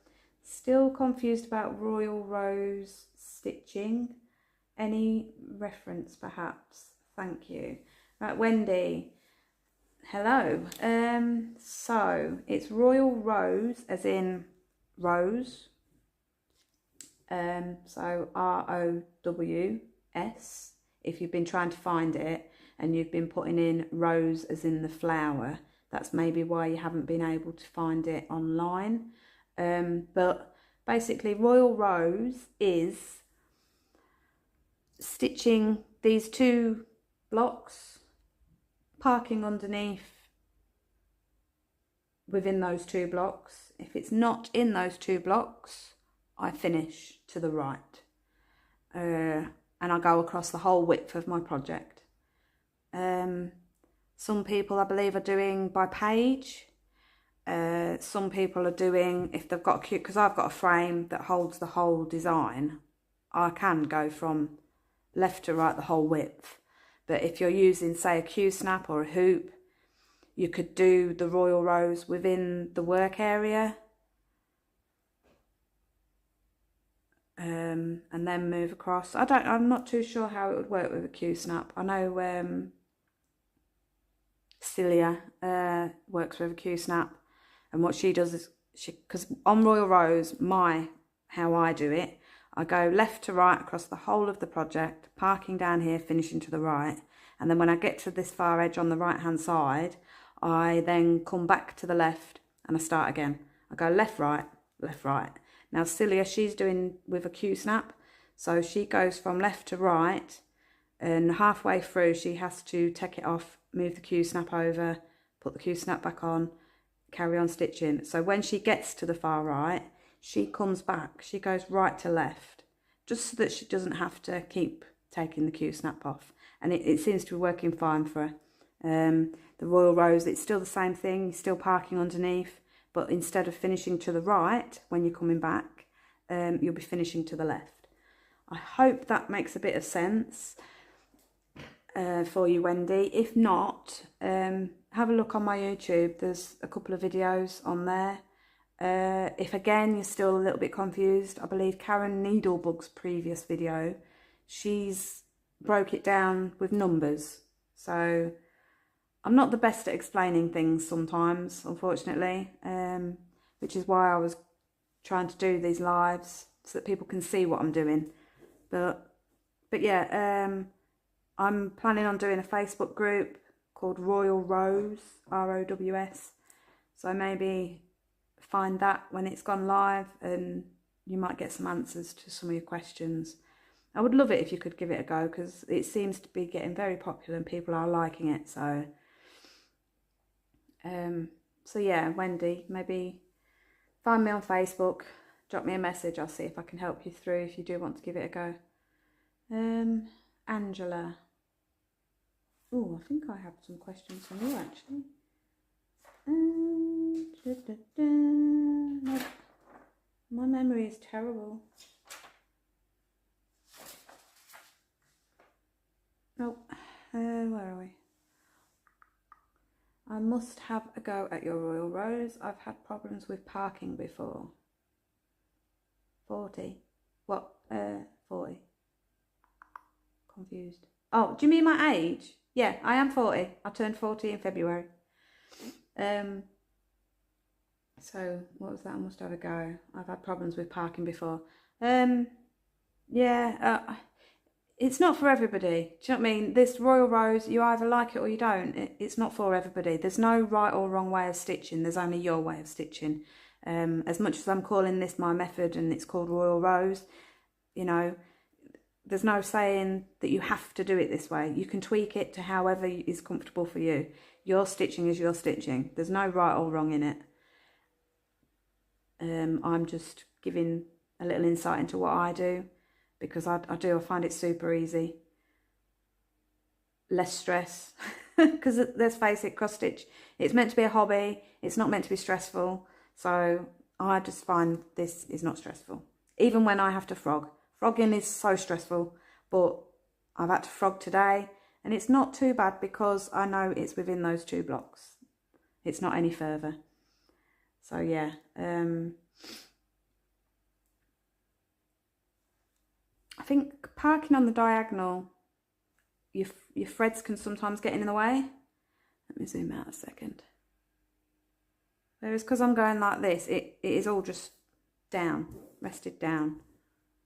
Still confused about RoyalRows stitching. Any reference perhaps? Thank you. Right, Wendy. Hello. So it's RoyalRows as in rose. So ROWS. If you've been trying to find it and you've been putting in rose as in the flower, that's maybe why you haven't been able to find it online. But basically RoyalRows is stitching these two blocks, parking underneath within those two blocks. If it's not in those two blocks, I finish to the right, and I go across the whole width of my project. Some people, I believe, are doing by page. Some people are doing, if they've got because I've got a frame that holds the whole design, I can go from left to right the whole width. But if you're using, say, a Q-snap or a hoop, you could do the RoyalRows within the work area, and then move across. I'm not too sure how it would work with a Q-snap. I know Celia works with a Q-snap, and what she does is because on RoyalRows, how I do it, I go left to right across the whole of the project, parking down here, finishing to the right. And then when I get to this far edge on the right hand side, I then come back to the left and I start again. I go left, right, left, right. Now Celia, she's doing with a Q-snap. So she goes from left to right, and halfway through she has to take it off, move the Q-snap over, put the Q-snap back on, carry on stitching. So when she gets to the far right, she comes back, she goes right to left, just so that she doesn't have to keep taking the Q-snap off. And it seems to be working fine for her. The RoyalRows, it's still the same thing, you're still parking underneath, but instead of finishing to the right when you're coming back, you'll be finishing to the left. I hope that makes a bit of sense for you, Wendy. If not, have a look on my YouTube. There's a couple of videos on there. If again you're still a little bit confused, I believe Karen Needlebug's previous video, she's broke it down with numbers. So I'm not the best at explaining things sometimes, unfortunately, which is why I was trying to do these lives so that people can see what I'm doing. But yeah, I'm planning on doing a Facebook group called RoyalRows, ROWS. So maybe find that when it's gone live, and you might get some answers to some of your questions. I would love it if you could give it a go, because it seems to be getting very popular and people are liking it. So yeah, Wendy, maybe find me on Facebook, drop me a message. I'll see if I can help you through if you do want to give it a go. Angela. Oh, I think I have some questions from you actually. No, my memory is terrible. Nope. Where are we? I must have a go at your RoyalRows. I've had problems with parking before. 40. What? 40. Confused. Oh, do you mean my age? Yeah, I am 40. I turned 40 in February. So what was that? I must have a go. I've had problems with parking before. Yeah, it's not for everybody. Do you know what I mean? This RoyalRows, you either like it or you don't. It's not for everybody. There's no right or wrong way of stitching. There's only your way of stitching. As much as I'm calling this my method and it's called RoyalRows, you know, there's no saying that you have to do it this way. You can tweak it to however is comfortable for you. Your stitching is your stitching. There's no right or wrong in it. I'm just giving a little insight into what I do, because I find it super easy. Less stress, because let's face it, cross stitch, it's meant to be a hobby. It's not meant to be stressful. So I just find this is not stressful. Even when I have to frog. Frogging is so stressful, but I've had to frog today and it's not too bad because I know it's within those 2 blocks. It's not any further. So yeah, I think parking on the diagonal, your threads can sometimes get in the way. Let me zoom out a second. Whereas because I'm going like this, it is all just down, rested down.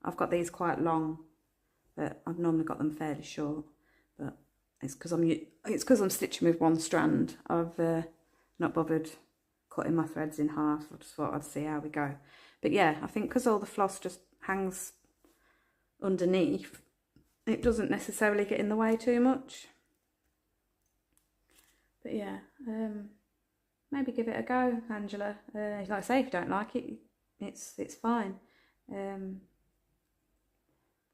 I've got these quite long, but I've normally got them fairly short. But it's because I'm stitching with 1 strand. I've not bothered cutting my threads in half. I just thought I'd see how we go. But yeah, I think because all the floss just hangs underneath, it doesn't necessarily get in the way too much. But yeah, maybe give it a go, Angela. Like I say, if you don't like it, it's fine.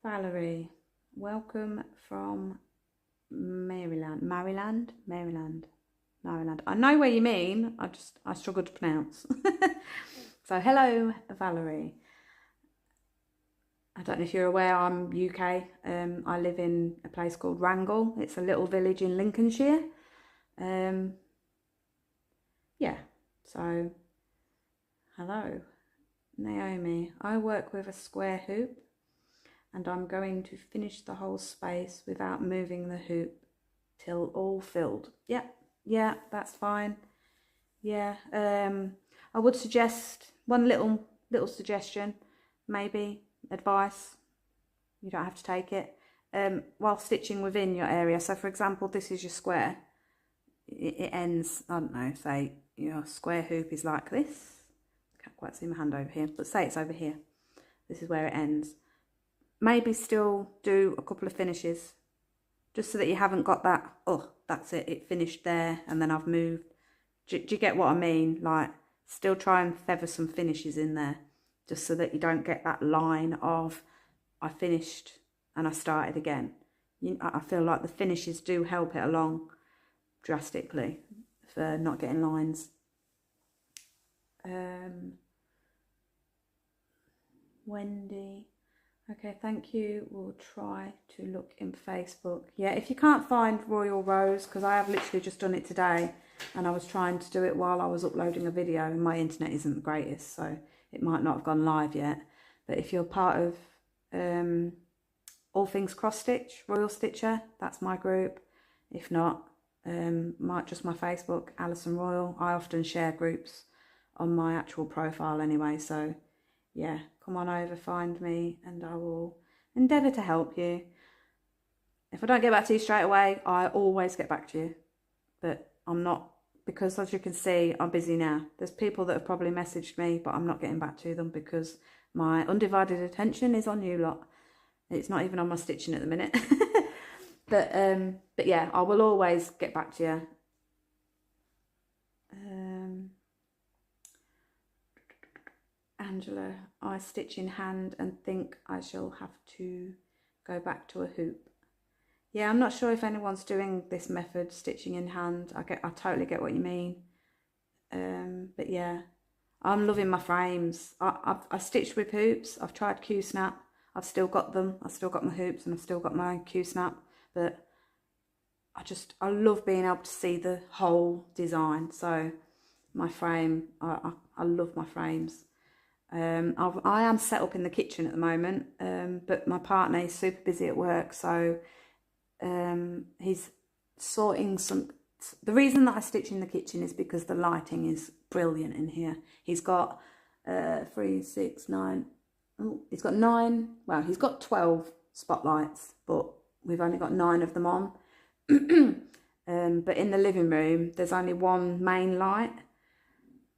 Valerie, welcome from Maryland. I know where you mean. I struggle to pronounce. So hello, Valerie. I don't know if you're aware, I'm UK. I live in a place called Wrangle. It's a little village in Lincolnshire. Yeah, so hello. Naomi, I work with a square hoop and I'm going to finish the whole space without moving the hoop till all filled. Yeah, that's fine. Yeah, I would suggest one little suggestion, maybe advice. You don't have to take it. While stitching within your area. So for example, this is your square. It ends, I don't know, say your square hoop is like this. Can't quite see my hand over here, but say it's over here. This is where it ends. Maybe still do a couple of finishes, just so that you haven't got that, oh, that's it finished there and then I've moved. Do you get what I mean? Like, still try and feather some finishes in there, just so that you don't get that line of, I finished and I started again. I feel like the finishes do help it along drastically for not getting lines. Wendy, okay, thank you. We'll try to look in Facebook. Yeah, if you can't find RoyalRows, because I have literally just done it today and I was trying to do it while I was uploading a video and my internet isn't the greatest, so it might not have gone live yet. But if you're part of All Things Cross Stitch, Royal Stitcher, that's my group. If not, just my Facebook, Alison Royal. I often share groups on my actual profile anyway, so yeah, come on over, find me, and I will endeavour to help you. If I don't get back to you straight away, I always get back to you, but I'm not, because as you can see, I'm busy now. There's people that have probably messaged me, but I'm not getting back to them because my undivided attention is on you lot. It's not even on my stitching at the minute. But yeah, I will always get back to you. Angela, I stitch in hand and think I shall have to go back to a hoop. Yeah, I'm not sure if anyone's doing this method, stitching in hand. I totally get what you mean. But yeah, I'm loving my frames. I've stitched with hoops. I've tried Q-snap. I've still got them. I've still got my hoops and I've still got my Q-snap. But I love being able to see the whole design. So my frame, I love my frames. I am set up in the kitchen at the moment, but my partner is super busy at work, so he's sorting some. The reason that I stitch in the kitchen is because the lighting is brilliant in here. He's got 3, 6, 9. Oh, he's got 9. Well, he's got 12 spotlights, but we've only got 9 of them on. But in the living room, there's only one main light.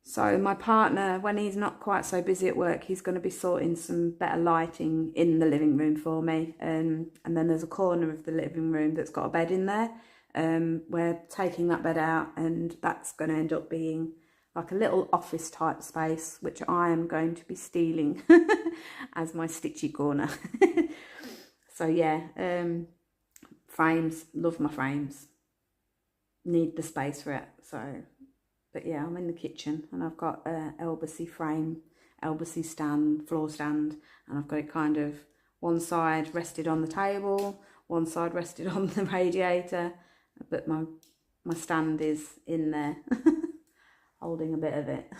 So my partner, when he's not quite so busy at work, he's going to be sorting some better lighting in the living room for me. And then there's a corner of the living room that's got a bed in there. We're taking that bed out, and that's going to end up being like a little office type space, which I am going to be stealing as my stitchy corner. So yeah, frames, love my frames. Need the space for it, so... But yeah, I'm in the kitchen and I've got a Elbacy frame, Elbacy stand, floor stand, and I've got it kind of one side rested on the table, one side rested on the radiator, but my stand is in there, holding a bit of it.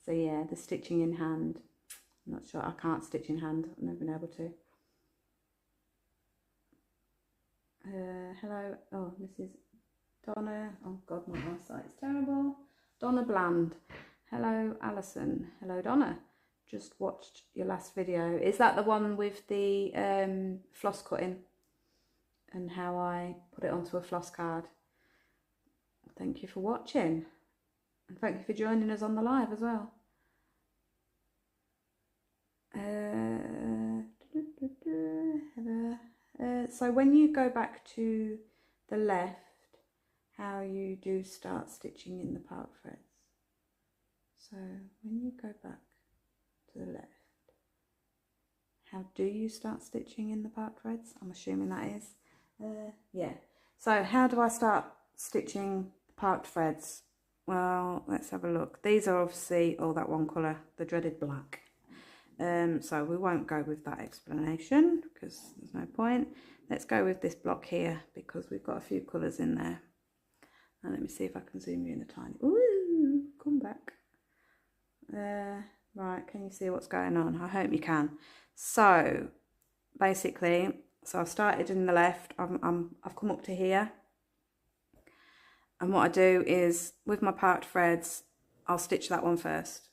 So yeah, the stitching in hand. I'm not sure, I can't stitch in hand, I've never been able to. Hello, oh, this is Donna, oh God, my eyesight is terrible. Donna Bland. Hello, Alison. Hello, Donna. Just watched your last video. Is that the one with the floss cutting and how I put it onto a floss card? Thank you for watching. And thank you for joining us on the live as well. So when you go back to the left, how you do start stitching in the part threads. So when you go back to the left, how do you start stitching in the part threads? I'm assuming that is. Yeah. So how do I start stitching the part threads? Well, let's have a look. These are obviously all that one colour, the dreaded black. So we won't go with that explanation because there's no point. Let's go with this block here because we've got a few colours in there. And let me see if I can zoom you in a tiny... Ooh, come back. Right, can you see what's going on? I hope you can. So, basically, so I've started in the left. I've come up to here. And what I do is, with my part threads, I'll stitch that one first.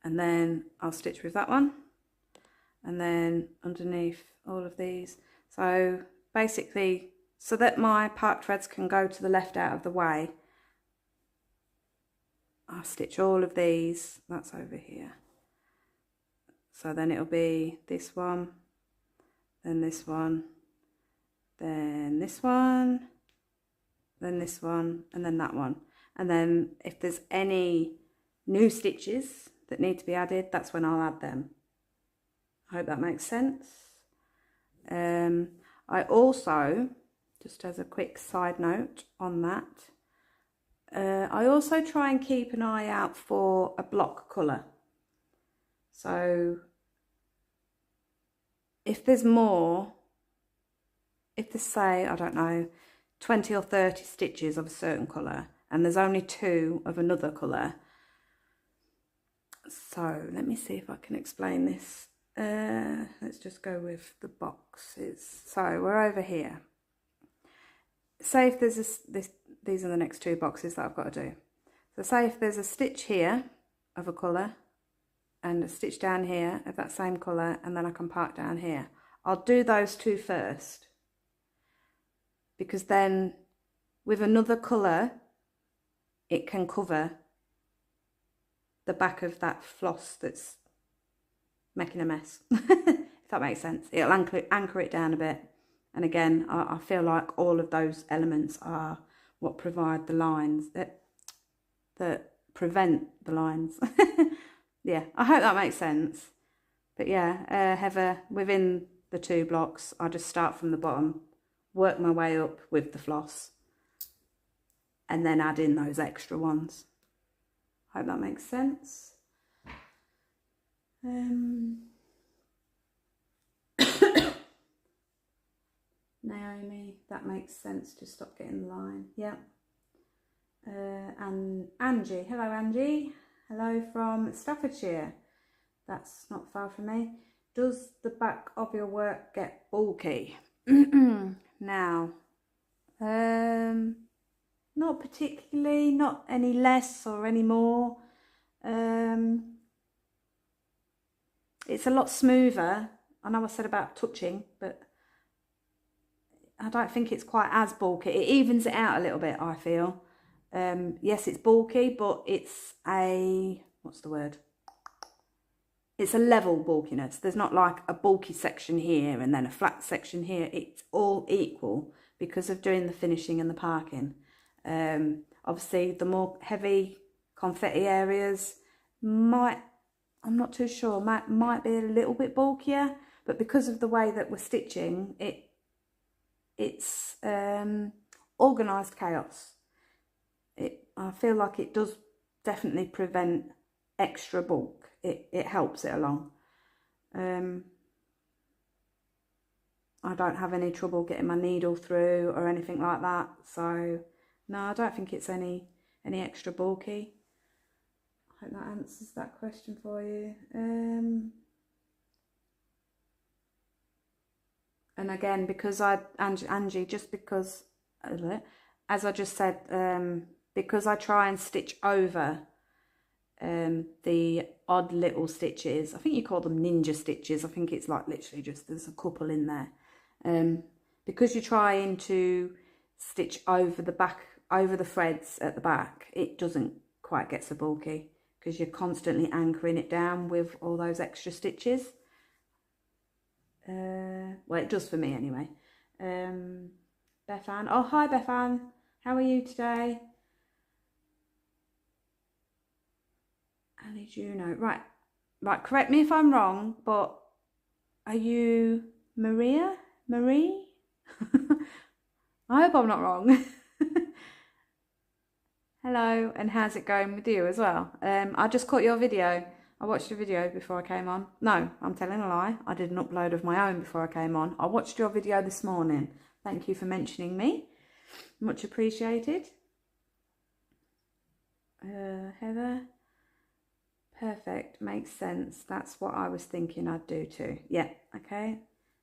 And then I'll stitch with that one. And then underneath all of these. So, basically... So that my part threads can go to the left out of the way, I'll stitch all of these, that's over here. So then it'll be this one, then this one, then this one, then this one, and then that one. And then if there's any new stitches that need to be added, that's when I'll add them. I hope that makes sense. I also... Just as a quick side note on that, I also try and keep an eye out for a block colour. So if there's more, if there's say, I don't know, 20 or 30 stitches of a certain colour and there's only 2 of another colour. So let me see if I can explain this. Let's just go with the boxes. So we're over here. say if there's these are the next two boxes that I've got to do. So say if there's a stitch here of a colour and a stitch down here of that same colour, and then I can park down here. I'll do those two first, because then with another colour it can cover the back of that floss that's making a mess. If that makes sense. It'll anchor it down a bit. And again, I feel like all of those elements are what provide the lines that prevent the lines. Yeah, I hope that makes sense. But yeah, Heather, within the two blocks, I just start from the bottom, work my way up with the floss, and then add in those extra ones. Hope that makes sense. Naomi, that makes sense to stop getting the line. Yeah. And Angie, hello Angie. Hello from Staffordshire. That's not far from me. Does the back of your work get bulky? Now, not particularly, not any less or any more. It's a lot smoother. I know I said about touching, but I don't think it's quite as bulky. It evens it out a little bit, I feel. Yes, it's bulky, but it's a, what's the word? It's a level bulkiness. There's not like a bulky section here and then a flat section here. It's all equal because of doing the finishing and the parking. Obviously, the more heavy confetti areas might, I'm not too sure, might be a little bit bulkier, but because of the way that we're stitching, it's organised chaos. I feel like it does definitely prevent extra bulk. It helps it along. I don't have any trouble getting my needle through or anything like that. So no, I don't think it's any extra bulky. I hope that answers that question for you. And again, because Angie, just because, as I just said, because I try and stitch over the odd little stitches. I think you call them ninja stitches. I think it's like literally just, there's a couple in there. Because you're trying to stitch over the back, over the threads at the back, it doesn't quite get so bulky because you're constantly anchoring it down with all those extra stitches. Well, it does for me anyway. Bethan, oh hi Bethan, how are you today? Ali Juno, right, correct me if I'm wrong, but are you Marie? I hope I'm not wrong. Hello, and how's it going with you as well? I just caught your video. I watched your video before I came on. No, I'm telling a lie. I did an upload of my own before I came on. I watched your video this morning. Thank you for mentioning me. Much appreciated. Heather. Perfect. Makes sense. That's what I was thinking I'd do too. Yeah, okay.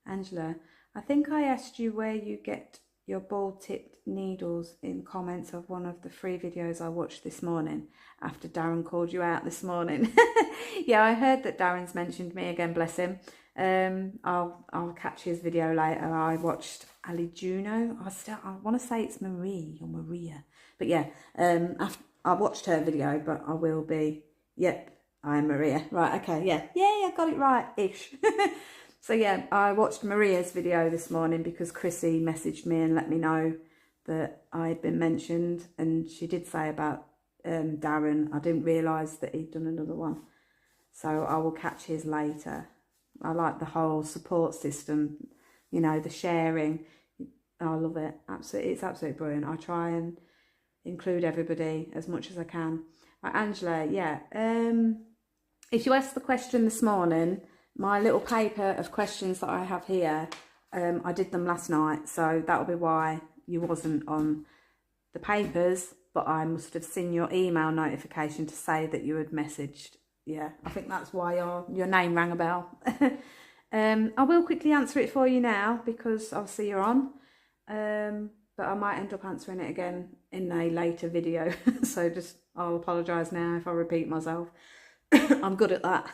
Angela, I think I asked you where you get your ball-tipped needles in comments of one of the 3 videos I watched this morning after Darren called you out this morning. Yeah, I heard that Darren's mentioned me again, bless him. I'll catch his video later. I watched Ali Juno. I want to say it's Marie or Maria, but yeah, I watched her video, but I will be, yep, I'm Maria. Right, okay, yeah, I got it right-ish. So yeah, I watched Maria's video this morning because Chrissy messaged me and let me know that I had been mentioned, and she did say about Darren. I didn't realise that he'd done another one, so I will catch his later. I like the whole support system, you know, the sharing. I love it. Absolutely, it's absolutely brilliant. I try and include everybody as much as I can. Angela, yeah. If you asked the question this morning, my little paper of questions that I have here, I did them last night, so that'll be why you wasn't on the papers, but I must have seen your email notification to say that you had messaged. Yeah, I think that's why your name rang a bell. I will quickly answer it for you now because obviously you're on. but I might end up answering it again in a later video. So I'll apologise now if I repeat myself. I'm good at that.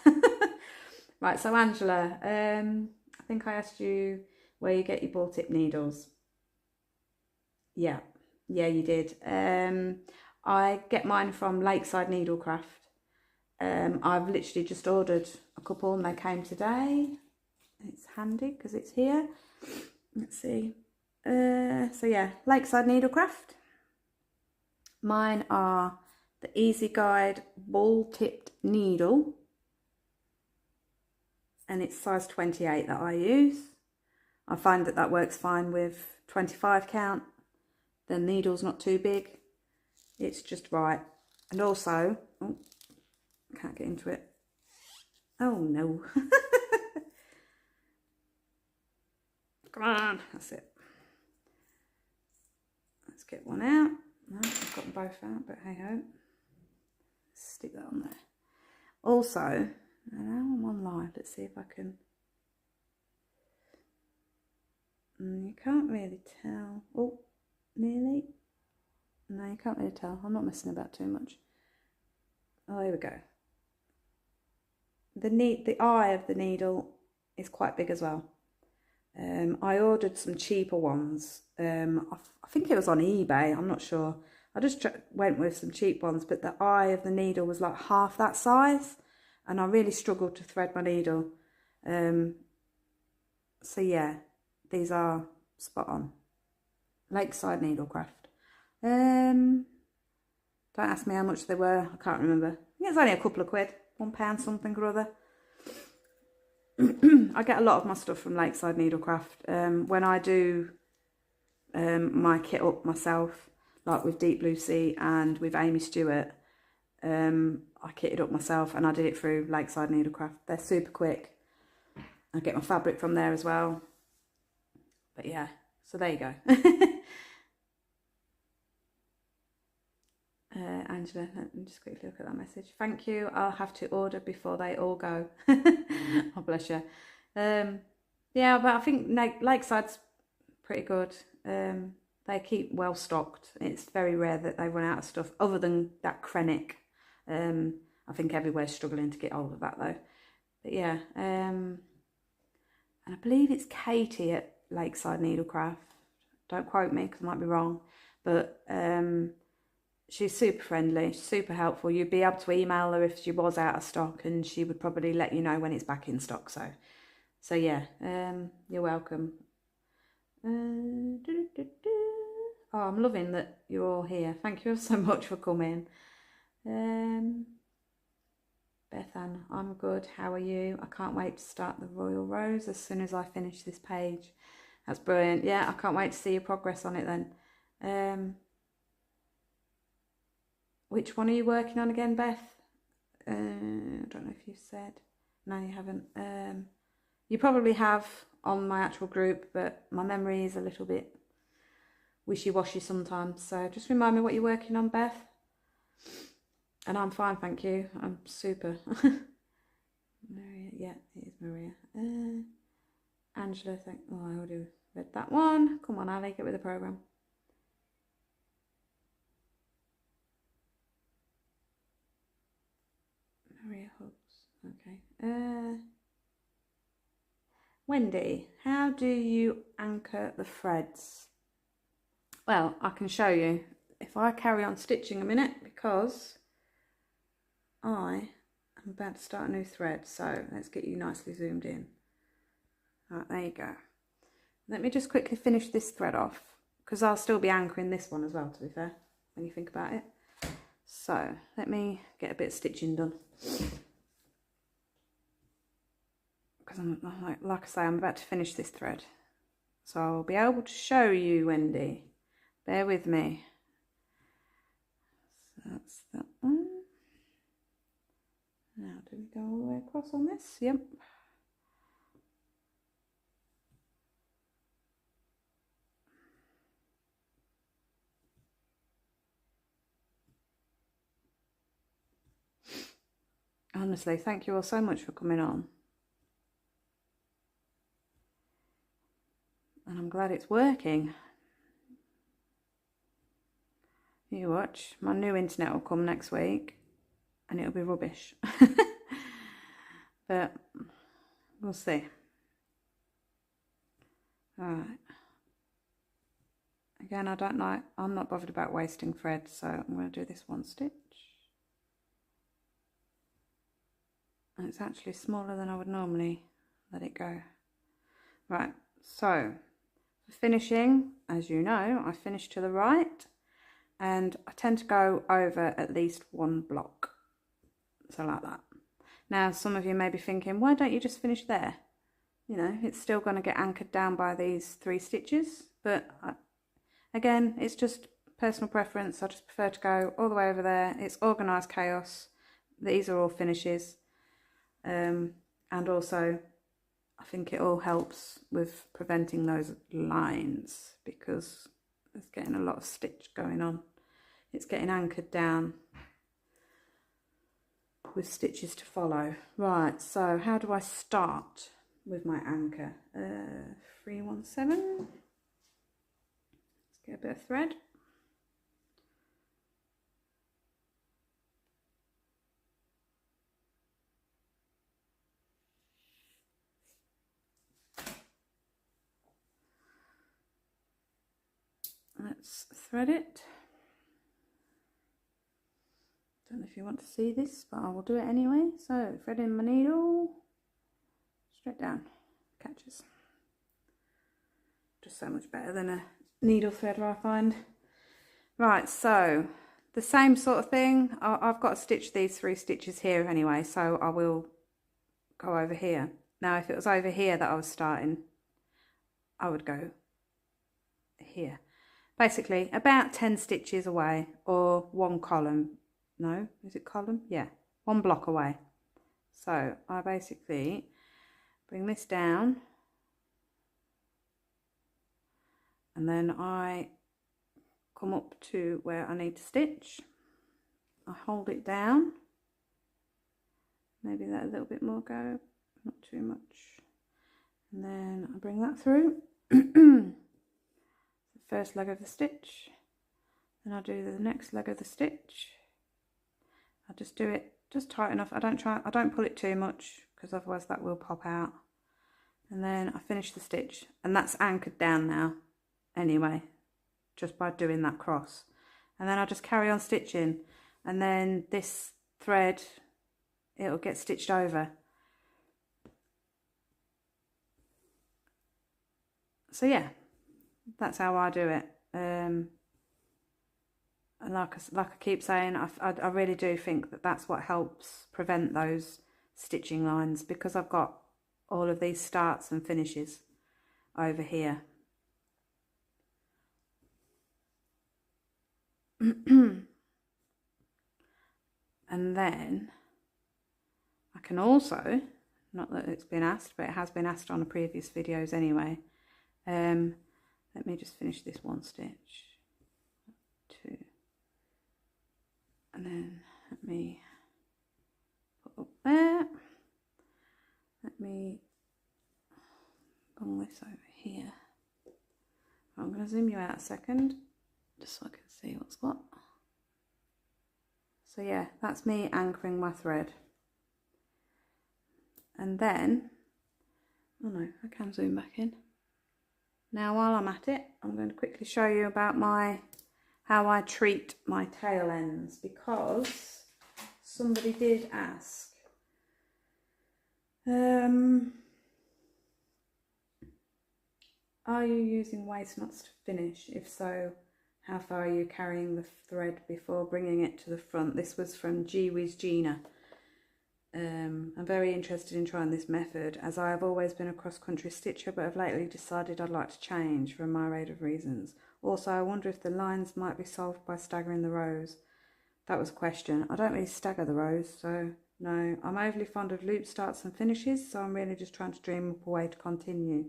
Right, so Angela, I think I asked you where you get your ball tip needles. Yeah, you did. I get mine from Lakeside Needlecraft. I've literally just ordered a couple and they came today. It's handy because it's here. Let's see. So yeah, Lakeside Needlecraft. Mine are the Easy Guide ball tipped needle. And it's size 28 that I use. I find that works fine with 25 count. The needle's not too big. It's just right. And also, oh, can't get into it. Oh no. Come on, that's it. Let's get one out. No, I've got them both out, but hey ho. Stick that on there. Also, now I'm on live. Let's see if I can. You can't really tell. Oh, nearly. No, you can't really tell. I'm not messing about too much. Oh, here we go. The eye of the needle is quite big as well. I ordered some cheaper ones. I think it was on eBay. I'm not sure. I just went with some cheap ones, but the eye of the needle was like half that size, and I really struggled to thread my needle. So yeah, these are spot on. Lakeside Needlecraft. Don't ask me how much they were. I can't remember. I think it's only a couple of quid. £1 something or other. I get a lot of my stuff from Lakeside Needlecraft. When I do my kit up myself, like with Deep Blue Sea and with Amy Stewart, I kitted up myself and I did it through Lakeside Needlecraft. They're super quick. I get my fabric from there as well. But yeah, so there you go. Angela, let me just quickly look at that message. Thank you. I'll have to order before they all go. Oh, bless you. Yeah, but I think Lakeside's pretty good. They keep well stocked. It's very rare that they run out of stuff, other than that Krennic. I think everywhere's struggling to get hold of that though. But yeah, and I believe it's Katie at Lakeside Needlecraft. Don't quote me because I might be wrong. But she's super friendly, super helpful. You'd be able to email her if she was out of stock, and she would probably let you know when it's back in stock. So yeah, you're welcome. Oh, I'm loving that you're all here. Thank you so much for coming. Beth Ann, I'm good. How are you? I can't wait to start the RoyalRows as soon as I finish this page. That's brilliant. Yeah, I can't wait to see your progress on it then. Which one are you working on again, Beth? I don't know if you said. No, you haven't. You probably have on my actual group, but my memory is a little bit wishy-washy sometimes. So just remind me what you're working on, Beth. And I'm fine, thank you. I'm super. Maria, yeah, it is Maria. Angela, oh, I already read that one. Come on, Ali, get with the program. Maria Hooks, okay. Wendy, how do you anchor the threads? Well, I can show you if I carry on stitching a minute, because I am about to start a new thread. So let's get you nicely zoomed in. Right, there you go. Let me just quickly finish this thread off, because I'll still be anchoring this one as well, to be fair, when you think about it. So let me get a bit of stitching done, because I'm like I say, I'm about to finish this thread, so I'll be able to show you, Wendy. Bear with me. So that's that one. Now, do we go all the way across on this? Yep. Honestly, thank you all so much for coming on. And I'm glad it's working. You watch, my new internet will come next week and it'll be rubbish. But we'll see. Alright. Again, I'm not bothered about wasting thread, so I'm going to do this one stitch. And it's actually smaller than I would normally let it go. Right, so for finishing, as you know, I finish to the right and I tend to go over at least one block. So like that. Now, some of you may be thinking, why don't you just finish there? You know, it's still going to get anchored down by these 3 stitches, but again, it's just personal preference. I just prefer to go all the way over there. It's organised chaos. These are all finishes. And also, I think it all helps with preventing those lines because there's getting a lot of stitch going on. It's getting anchored down with stitches to follow. Right, so how do I start with my anchor? 317. Let's get a bit of thread. Let's thread it. Don't know if you want to see this, but I will do it anyway. So threading my needle straight down, catches. Just so much better than a needle threader, I find. Right, so the same sort of thing. I've got to stitch these 3 stitches here anyway, so I will go over here. Now, if it was over here that I was starting, I would go here. Basically, about 10 stitches away, or 1 column. No, is it column? Yeah, 1 block away. So I basically bring this down and then I come up to where I need to stitch. I hold it down, maybe let a little bit more go, not too much, and then I bring that through. The first leg of the stitch, then I do the next leg of the stitch. I just do it just tight enough. I don't pull it too much because otherwise that will pop out. And then I finish the stitch, and that's anchored down now anyway, just by doing that cross. And then I just carry on stitching, and then this thread, it'll get stitched over. So yeah, that's how I do it. And like I keep saying, I really do think that that's what helps prevent those stitching lines, because I've got all of these starts and finishes over here. And then I can also, not that it's been asked, but it has been asked on the previous videos anyway. Let me just finish this 1 stitch, 2, and then let me put up there. Let me bung this over here. I'm going to zoom you out a second, just so I can see what's what. So yeah, that's me anchoring my thread. And then, oh no, I can zoom back in. Now while I'm at it, I'm going to quickly show you about how I treat my tail ends, because somebody did ask. Are you using waste knots to finish? If so, how far are you carrying the thread before bringing it to the front? This was from Gee-Whiz Gina. I'm very interested in trying this method, as I have always been a cross-country stitcher, but have lately decided I'd like to change for a myriad of reasons. Also, I wonder if the lines might be solved by staggering the rows. That was a question. I don't really stagger the rows, so no. I'm overly fond of loop starts and finishes, so I'm really just trying to dream up a way to continue.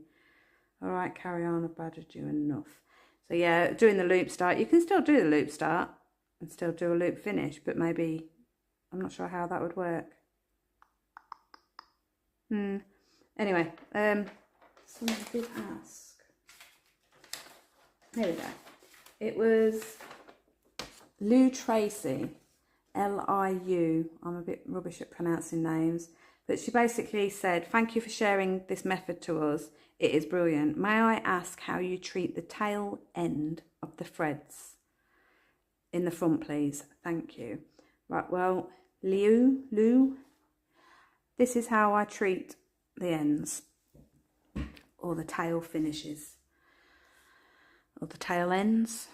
Alright, carry on, I've badgered you enough. So yeah, doing the loop start, you can still do the loop start and still do a loop finish, but maybe, I'm not sure how that would work. Anyway, someone did ask. Here we go. It was Lou Tracy, Liu. I'm a bit rubbish at pronouncing names, but she basically said, thank you for sharing this method to us. It is brilliant. May I ask how you treat the tail end of the threads in the front, please? Thank you. Right, well, Lou, this is how I treat the ends, or the tail finishes, or the tail ends.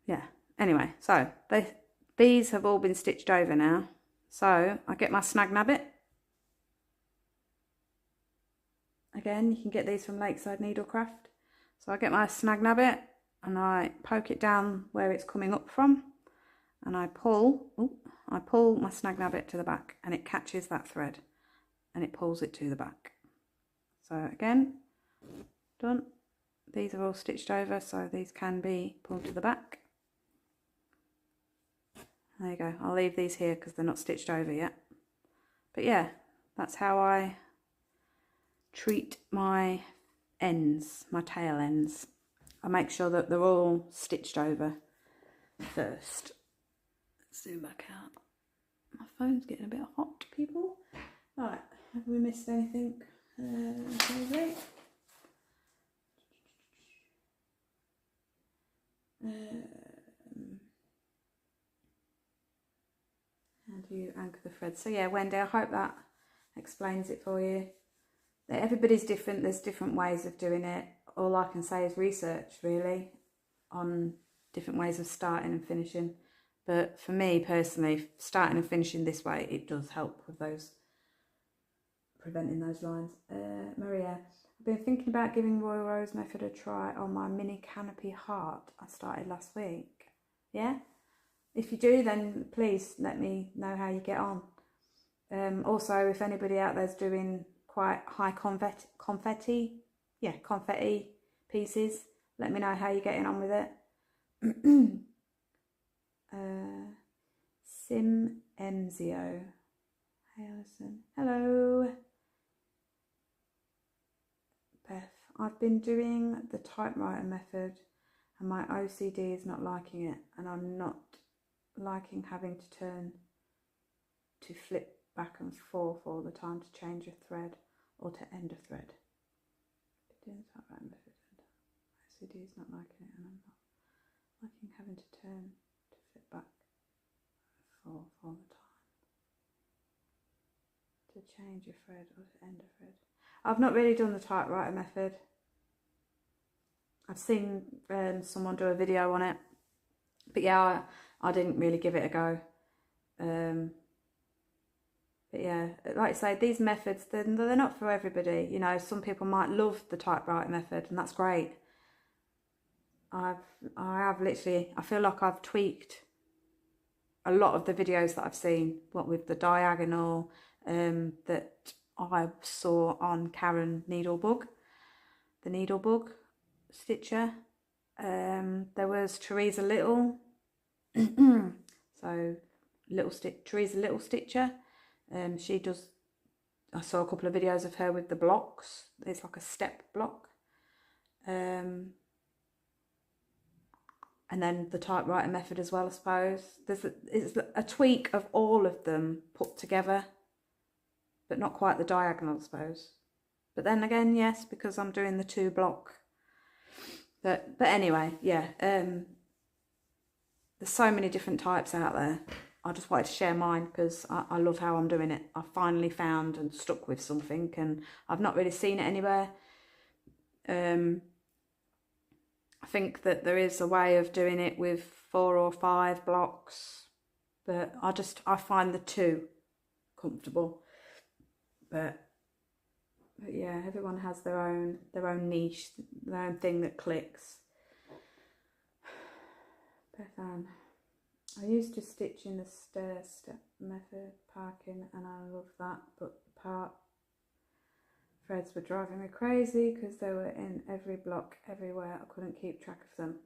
Yeah, anyway, so these have all been stitched over now. So I get my Snag Nabbit. Again, you can get these from Lakeside Needlecraft. So I get my Snag Nabbit and I poke it down where it's coming up from, and I pull my Snag Nabbit to the back, and it catches that thread and it pulls it to the back. So again, done. These are all stitched over, so these can be pulled to the back. There you go. I'll leave these here because they're not stitched over yet. But yeah, that's how I treat my ends, my tail ends. I make sure that they're all stitched over first. Let's zoom back out. My phone's getting a bit hot, people. Right, have we missed anything? Maybe. How do you anchor the thread? So yeah, Wendy, I hope that explains it for you. Everybody's different. There's different ways of doing it. All I can say is research, really, on different ways of starting and finishing. But for me personally, starting and finishing this way, it does help with those, preventing those lines. Maria, I've been thinking about giving RoyalRows method a try on my mini canopy heart I started last week. Yeah? If you do, then please let me know how you get on. Also, if anybody out there's doing quite high confetti pieces, let me know how you're getting on with it. Sim Enzio. Hey Alison. Hello. Beth, I've been doing the typewriter method and my OCD is not liking it, and I'm not liking having to turn to flip back and forth all the time to change a thread or to end a thread. Doing the typewriter method and OCD is not liking it, and I'm not liking having to turn to flip back and forth all the time to change a thread or to end a thread. I've not really done the typewriter method. I've seen someone do a video on it, but yeah, I didn't really give it a go. But yeah, like I say, these methods, they're not for everybody. You know, some people might love the typewriter method, and that's great. I have literally, I feel like I've tweaked a lot of the videos that I've seen, what with the diagonal that I saw on Karen Needlebug, the Needlebug stitcher. There was Teresa Little, so Teresa Little Stitcher. She does, I saw a couple of videos of her with the blocks. It's like a step block. And then the typewriter method as well, I suppose. It's a tweak of all of them put together, but not quite the diagonal, I suppose. But then again, yes, because I'm doing the 2 block. But anyway, yeah. There's so many different types out there. I just wanted to share mine because I love how I'm doing it. I finally found and stuck with something, and I've not really seen it anywhere. I think that there is a way of doing it with 4 or 5 blocks, but I find the 2 comfortable. But yeah, everyone has their own niche, their own thing that clicks. Beth Ann, I used to stitch in the stair step method parking, and I love that, but the part threads were driving me crazy because they were in every block everywhere. I couldn't keep track of them.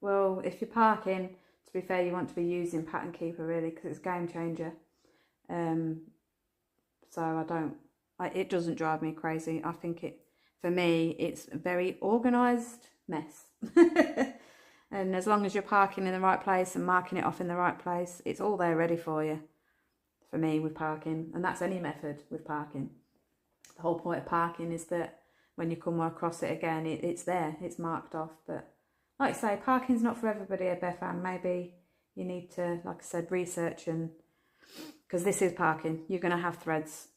Well, if you're parking, to be fair, you want to be using Pattern Keeper really, because it's a game changer. So it doesn't drive me crazy. I think for me, it's a very organised mess. And as long as you're parking in the right place and marking it off in the right place, it's all there ready for you. For me with parking, and that's any method with parking. The whole point of parking is that when you come across it again, it's there, it's marked off. But like I say, parking's not for everybody at Bethan. Maybe you need to, like I said, research, and because this is parking, you're going to have threads.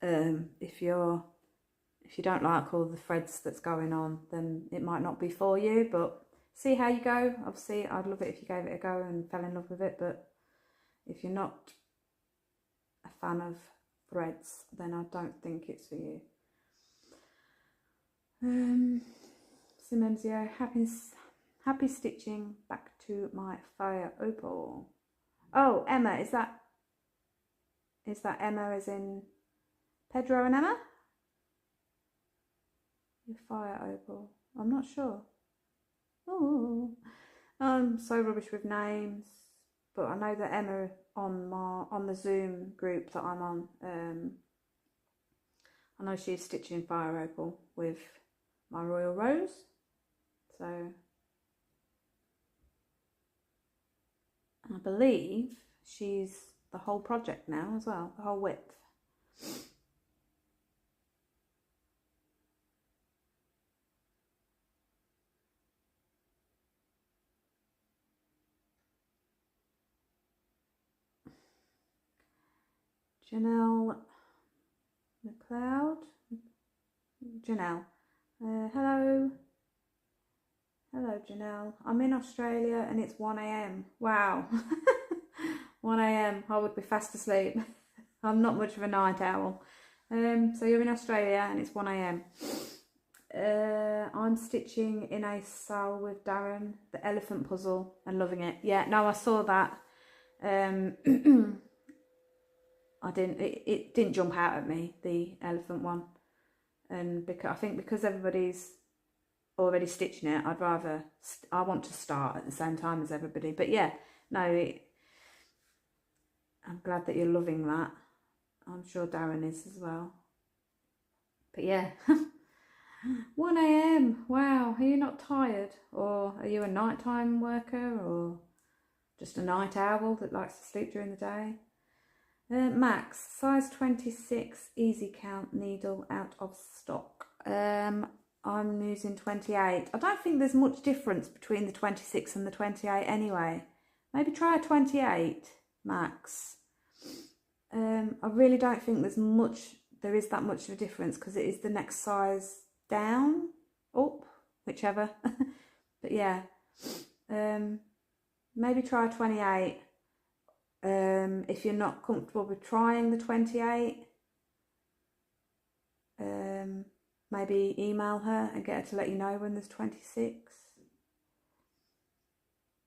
If you don't like all the threads that's going on, then it might not be for you, but see how you go. Obviously, I'd love it if you gave it a go and fell in love with it, but if you're not a fan of threads, then I don't think it's for you. Simenzio, happy stitching back to my fire opal. Oh, Emma, is that Emma as in Pedro and Emma? Your fire opal. I'm not sure. Oh, I'm so rubbish with names, but I know that Emma on the Zoom group that I'm on, I know she's stitching fire opal with my RoyalRows. So I believe she's the whole project now as well, the whole width. Janelle McLeod. Janelle. Hello. Hello, Janelle. I'm in Australia and it's 1 AM. Wow. 1 AM. I would be fast asleep. I'm not much of a night owl. So you're in Australia and it's 1 AM. I'm stitching in a cell with Darren, the elephant puzzle, and loving it. Yeah, no, I saw that. It didn't jump out at me, the elephant one, and I think because everybody's already stitching it, I want to start at the same time as everybody. But yeah, no, I'm glad that you're loving that. I'm sure Darren is as well. But yeah, 1 AM, wow, are you not tired? Or are you a nighttime worker, or just a night owl that likes to sleep during the day? Max, size 26, easy count needle out of stock. I'm using 28. I don't think there's much difference between the 26 and the 28 anyway. Maybe try a 28, Max. I really don't think there is that much of a difference, because it is the next size down, up, whichever. But yeah, maybe try a 28. If you're not comfortable with trying the 28, maybe email her and get her to let you know when there's 26.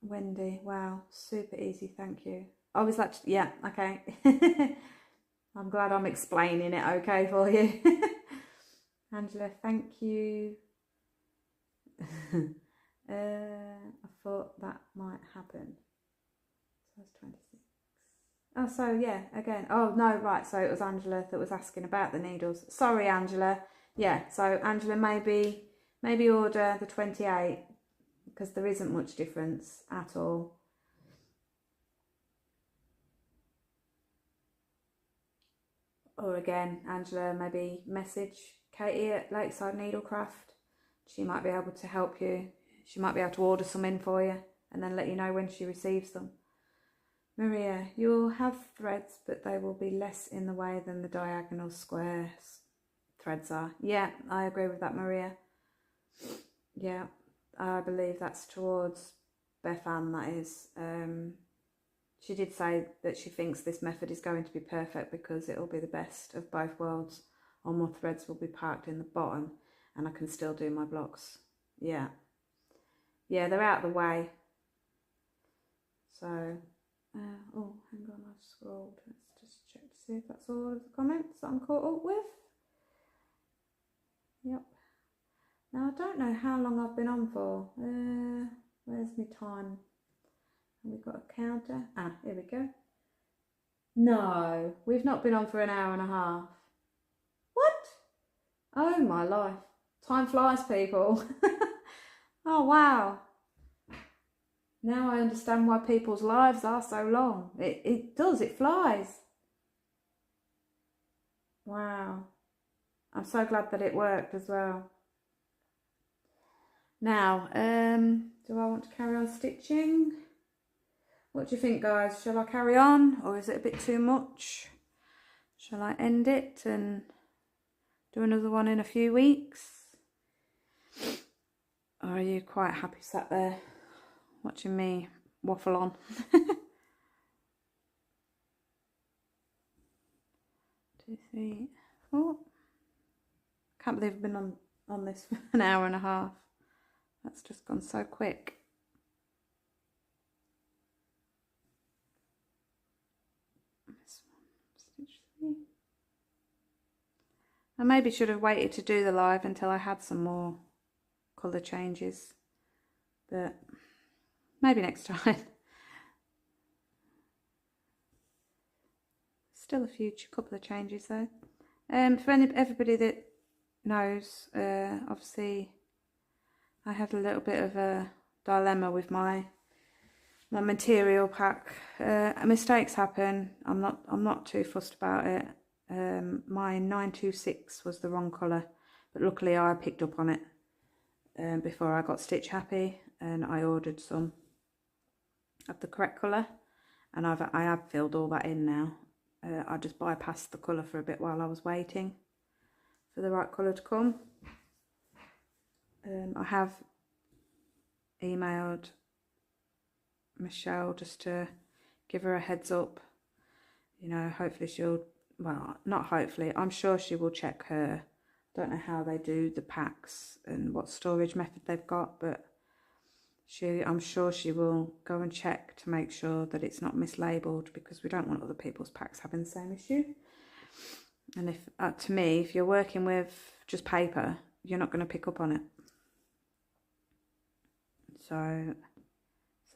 Wendy, wow, super easy, thank you. I was like, yeah, okay. I'm glad I'm explaining it okay for you. Angela, thank you. I thought that might happen. So that's 26. Oh, so yeah, again. Oh, no, right. So it was Angela that was asking about the needles. Sorry, Angela. Yeah, so Angela, maybe order the 28, because there isn't much difference at all. Or again, Angela, maybe message Katie at Lakeside Needlecraft. She might be able to help you. She might be able to order some in for you and then let you know when she receives them. Maria, you'll have threads, but they will be less in the way than the diagonal square threads are. Yeah, I agree with that, Maria. Yeah, I believe that's towards Bethan, that is. She did say that she thinks this method is going to be perfect because it will be the best of both worlds. All more threads will be parked in the bottom and I can still do my blocks. Yeah. Yeah, they're out of the way. So... oh, hang on, I've scrolled. Let's just check to see if that's all of the comments that I'm caught up with. Yep. Now, I don't know how long I've been on for. Where's my time? Have we got a counter? Ah, here we go. No, we've not been on for an hour and a half. What? Oh, my life. Time flies, people. Oh, wow. Now I understand why people's lives are so long. It does, it flies. Wow. I'm so glad that it worked as well. Now, do I want to carry on stitching? What do you think, guys? Shall I carry on, or is it a bit too much? Shall I end it and do another one in a few weeks? Or are you quite happy sat there watching me waffle on? 2, 3, 4. Can't believe I've been on this for an hour and a half. That's just gone so quick. This one, stitch 3. I maybe should have waited to do the live until I had some more colour changes, but maybe next time. Still a couple of changes though. For everybody that knows, obviously I had a little bit of a dilemma with my material pack. Mistakes happen. I'm not too fussed about it. My 926 was the wrong colour, but luckily I picked up on it before I got stitch happy, and I ordered some of the correct colour, and I have filled all that in now. I just bypassed the colour for a bit while I was waiting for the right colour to come. I have emailed Michelle just to give her a heads up. You know, hopefully she'll, well, not hopefully, I'm sure she will check her. I don't know how they do the packs and what storage method they've got, but I'm sure she will go and check to make sure that it's not mislabeled, because we don't want other people's packs having the same issue. And if to me, if you're working with just paper, you're not going to pick up on it. So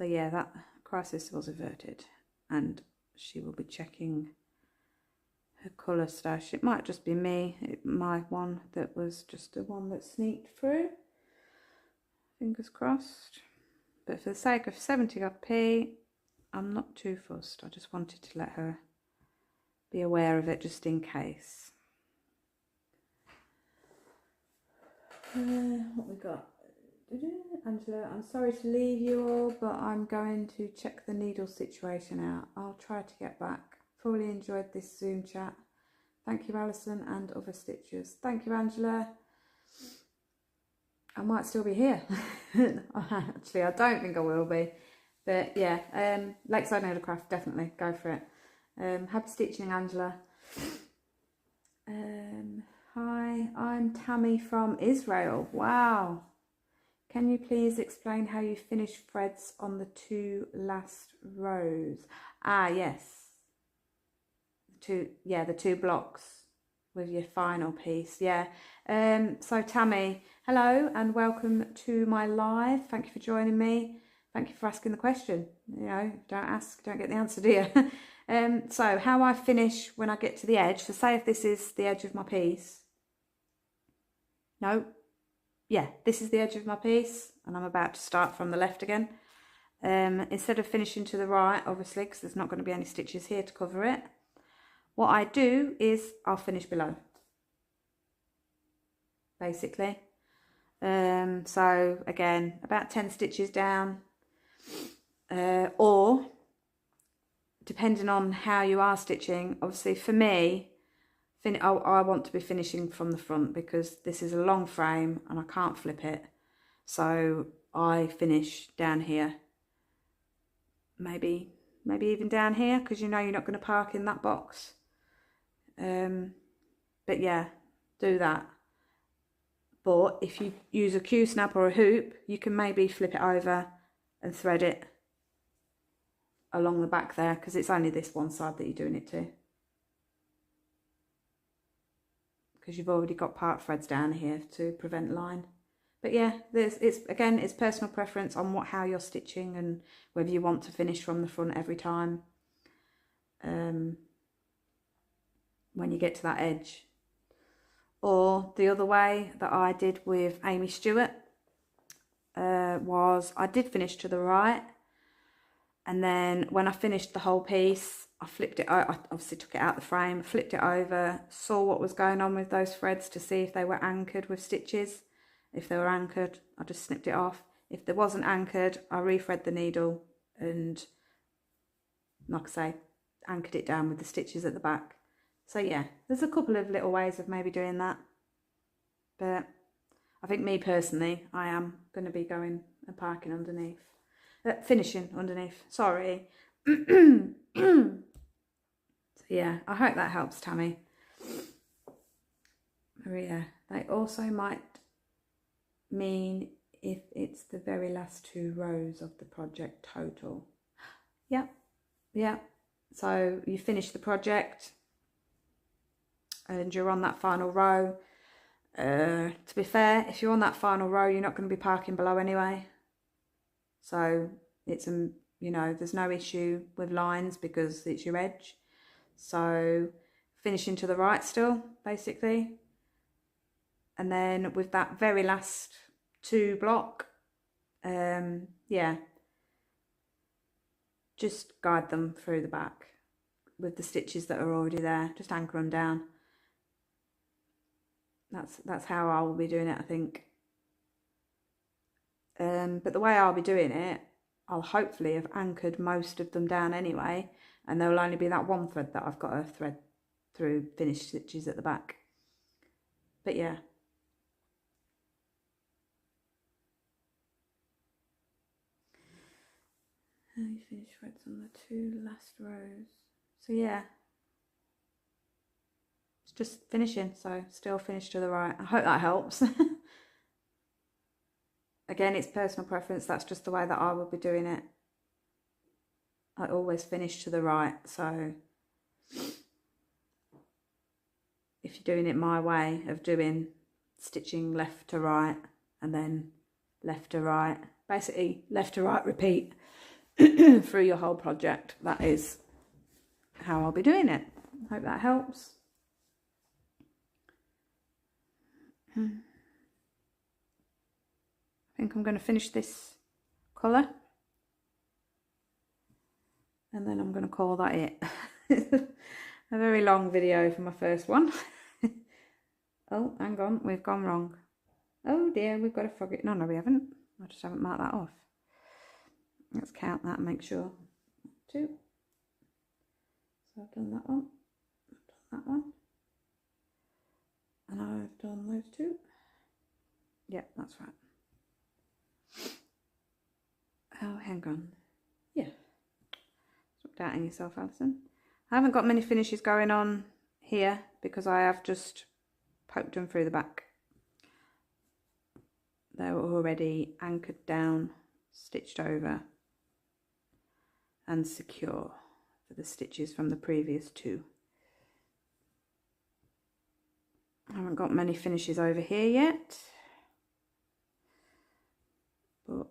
yeah, that crisis was averted, and she will be checking her colour stash. It might just be me, my one that was just the one that sneaked through. Fingers crossed. But for the sake of 70p, I'm not too fussed. I just wanted to let her be aware of it just in case. What we got? Angela, I'm sorry to leave you all, but I'm going to check the needle situation out. I'll try to get back. Fully enjoyed this Zoom chat. Thank you, Alison, and other stitchers. Thank you, Angela. I might still be here. Actually, I don't think I will be. But yeah, Lakeside Needlecraft, definitely. Go for it. Happy stitching, Angela. Hi, I'm Tammy from Israel. Wow. Can you please explain how you finish threads on the 2 last rows? Ah, yes. The 2 blocks with your final piece. Yeah. So Tammy, hello and welcome to my live. Thank you for joining me. Thank you for asking the question. You know, don't ask, don't get the answer, do you? So how I finish when I get to the edge. So say if this is the edge of my piece. No. Yeah, this is the edge of my piece, and I'm about to start from the left again. Instead of finishing to the right, obviously, because there's not going to be any stitches here to cover it, what I do is I'll finish below, basically. So again, about 10 stitches down, or depending on how you are stitching, obviously for me, I want to be finishing from the front because this is a long frame and I can't flip it. So I finish down here, maybe even down here, because you know you're not going to park in that box. But yeah, do that. But if you use a Q-snap or a hoop, you can maybe flip it over and thread it along the back there, because it's only this one side that you're doing it to. Because you've already got part threads down here to prevent line. But yeah, it's personal preference on how you're stitching and whether you want to finish from the front every time when you get to that edge. Or the other way that I did with Amy Stewart was I did finish to the right, And then when I finished the whole piece, I flipped it, I obviously took it out the frame, flipped it over, saw what was going on with those threads to see if they were anchored with stitches. If they were anchored, I just snipped it off. If there wasn't anchored, I rethread the needle and, like I say, anchored it down with the stitches at the back. So yeah, there's a couple of little ways of maybe doing that. But I think me personally, I am going to be going and parking underneath. Finishing underneath, sorry. So yeah, I hope that helps, Tammy. Maria, they also might mean if it's the very last 2 rows of the project total. Yeah. So you finish the project and you're on that final row. To be fair, if you're on that final row, you're not going to be parking below anyway. So it's you know, there's no issue with lines because it's your edge. So finishing to the right still, basically. And then with that very last 2 block, yeah, just guide them through the back with the stitches that are already there. Just anchor them down. That's how I will be doing it, I think. But the way I'll be doing it, I'll hopefully have anchored most of them down anyway, and there will only be that 1 thread that I've got to thread through finished stitches at the back. But yeah. You finish threads on the 2 last rows. So yeah. It's just finishing, so still finished to the right. I hope that helps. Again, it's personal preference. That's just the way that I will be doing it. I always finish to the right. So if you're doing it my way of doing stitching left to right and then left to right, basically left to right repeat through your whole project, that is how I'll be doing it. Hope that helps. I think I'm going to finish this colour and then I'm going to call that it. A very long video for my first one. Oh, hang on, we've gone wrong. Oh dear, we've got to frog it. No, we haven't. I just haven't marked that off. Let's count that and make sure. 2. So I've done that one. I've done that one. And I've done those 2. Yeah, that's right. Oh, hang on. Yeah. Stop doubting yourself, Alison. I haven't got many finishes going on here because I have just poked them through the back. They were already anchored down, stitched over and secure for the stitches from the previous 2. I haven't got many finishes over here yet, but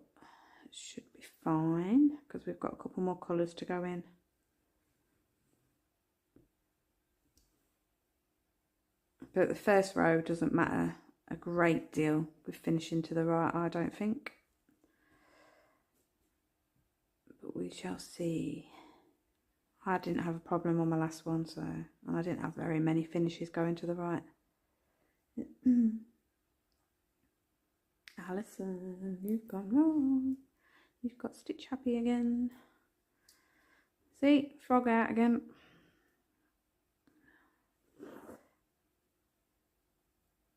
it should be fine because we've got a couple more colours to go in. But the first row doesn't matter a great deal with finishing to the right, I don't think. But we shall see. I didn't have a problem on my last one, so, and I didn't have very many finishes going to the right. Alison, you've gone wrong. You've got stitch happy again. See, frog out again.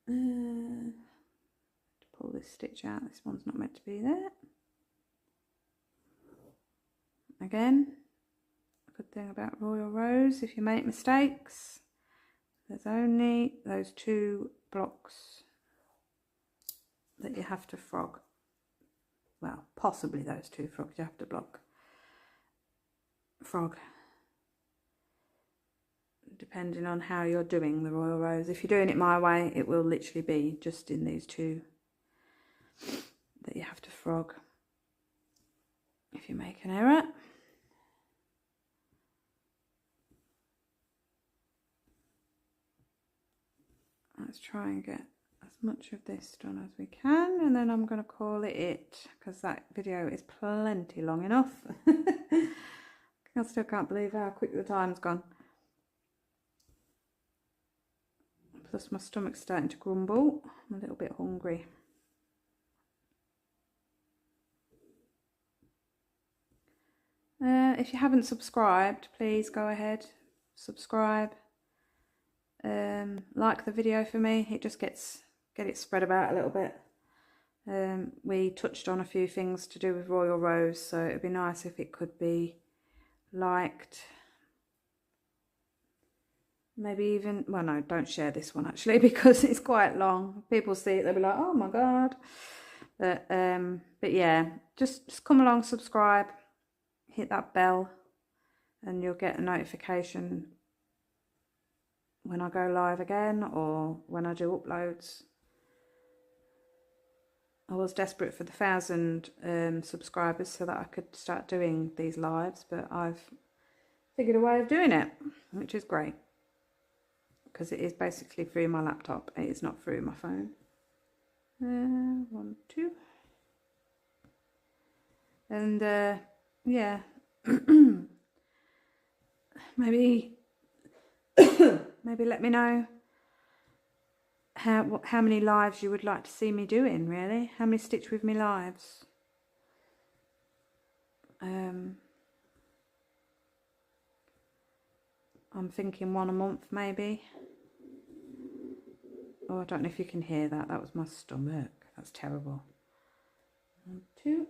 To pull this stitch out, this one's not meant to be there. Again, a good thing about RoyalRows, if you make mistakes, there's only those 2 blocks that you have to frog. Well, possibly those 2 frogs you have to frog. Depending on how you're doing the RoyalRows. If you're doing it my way, it will literally be just in these 2 that you have to frog. If you make an error. Let's try and get as as much of this done as we can, and then I'm going to call it, because that video is plenty long enough. I still can't believe how quick the time's gone. Plus my stomach's starting to grumble. I'm a little bit hungry. If you haven't subscribed, please go ahead, subscribe. Like the video for me. It just get it spread about a little bit. We touched on a few things to do with RoyalRows, so it'd be nice if it could be liked. Maybe even, well, no, don't share this one actually, because it's quite long. People see it, they'll be like, oh my god. But yeah, just come along, subscribe, hit that bell, and you'll get a notification when I go live again, or when I do uploads. I was desperate for the 1,000 subscribers so that I could start doing these lives, but I've figured a way of doing it, which is great, because it is basically through my laptop. It is not through my phone. 1, 2. And yeah, maybe let me know how many lives you would like to see me doing, really. How many Stitch With Me lives? I'm thinking 1 a month, maybe. Oh, I don't know if you can hear that. That was my stomach. That's terrible. 1, 2.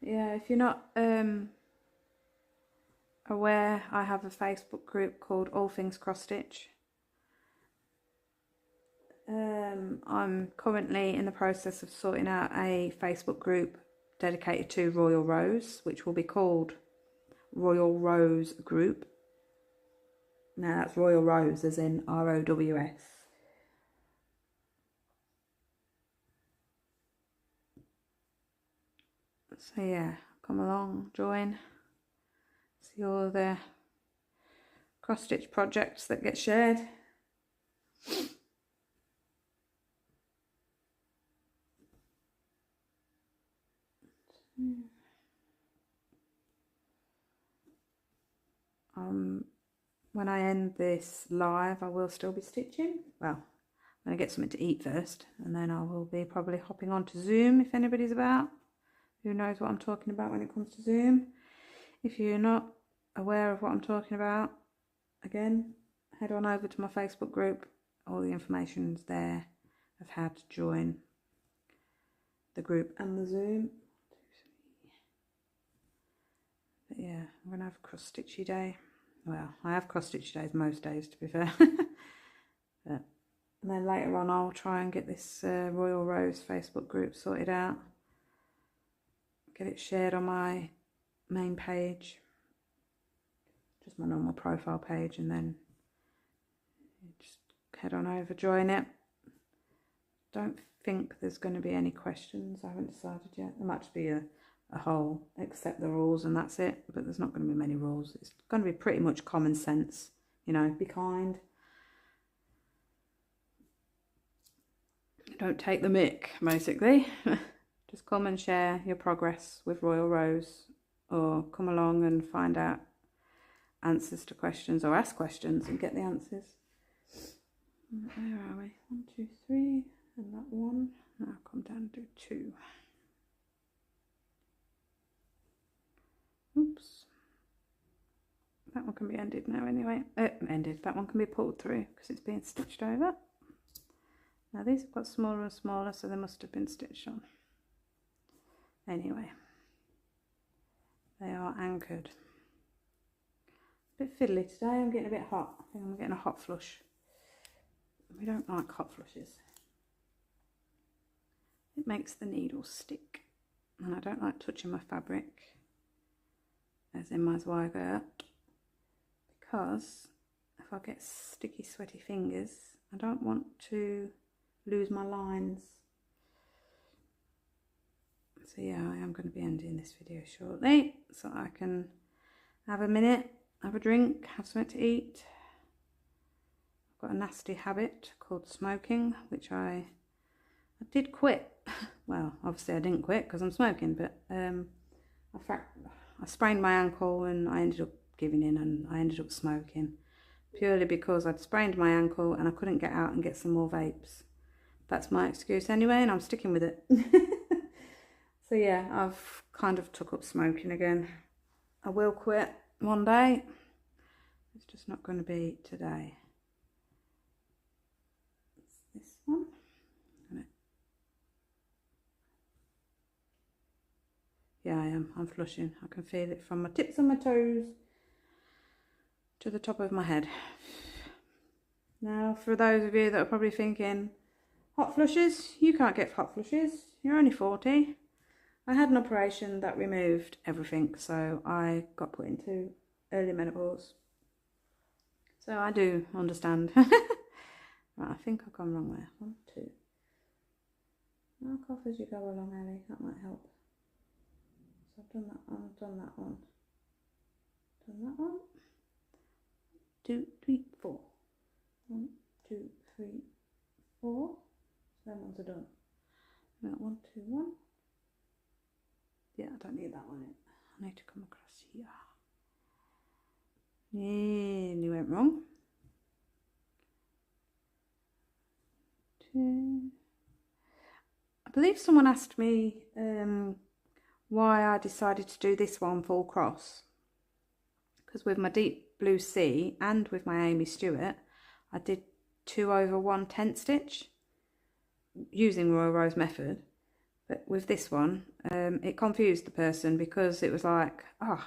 Yeah, if you're not aware, I have a Facebook group called All Things Cross Stitch. I'm currently in the process of sorting out a Facebook group dedicated to RoyalRows, which will be called RoyalRows Group. Now that's RoyalRows as in ROWS. So yeah, come along, join, see all the cross stitch projects that get shared. When I end this live, I will still be stitching. Well, I'm going to get something to eat first, and then I will be probably hopping on to Zoom if anybody's about. Who knows what I'm talking about when it comes to Zoom. If you're not aware of what I'm talking about, again, head on over to my Facebook group. All the information's there of how to join the group and the Zoom. But yeah, I'm going to have a cross stitchy day. Well, I have cross stitchy days most days, to be fair. And then later on I'll try and get this RoyalRows Facebook group sorted out. Get it shared on my main page, just my normal profile page, and then just head on over, join it. Don't think there's going to be any questions. I haven't decided yet. There might just be a whole accept the rules and that's it, but there's not going to be many rules. It's going to be pretty much common sense, you know, be kind. Don't take the mick, basically. Just come and share your progress with RoyalRows, or come along and find out answers to questions, or ask questions and get the answers. Where are we? 1, 2, 3, and that one. Now I'll come down and do 2. Oops. That one can be ended now anyway. Ended. That one can be pulled through because it's being stitched over. Now these have got smaller and smaller, so they must have been stitched on. Anyway, they are anchored. A bit fiddly today. I'm getting a bit hot. I think I'm getting a hot flush. We don't like hot flushes. It makes the needle stick, and I don't like touching my fabric, as in my Zwiger, because if I get sticky, sweaty fingers, I don't want to lose my lines So yeah, I am going to be ending this video shortly so I can have a minute, have a drink, have something to eat. I've got a nasty habit called smoking, which I did quit. Well, obviously I didn't quit because I'm smoking, but I sprained my ankle and I ended up giving in and I ended up smoking. Purely because I'd sprained my ankle and I couldn't get out and get some more vapes. That's my excuse anyway, and I'm sticking with it. So yeah, I've kind of took up smoking again. I will quit one day. It's just not going to be today. It's this one. Yeah, I am. I'm flushing. I can feel it from my tips of my toes to the top of my head. Now, for those of you that are probably thinking, hot flushes? You can't get hot flushes. You're only 40. I had an operation that removed everything, so I got put into early menopause. So I do understand. Right, I think I've gone wrong there. 1, 2. Now cough as you go along, Ellie. That might help. So I've done that one, I've done that one. Done that one. 2, 3, 4. 1, 2, 3, 4. So them ones are done. Now 1, 2, 1. Yeah, I don't need that one in. I need to come across here. Nearly went wrong. 2. I believe someone asked me why I decided to do this one full cross. Because with my deep blue sea and with my Amy Stewart, I did 2 over 1 tent stitch using RoyalRows method. But with this one, it confused the person because it was like, I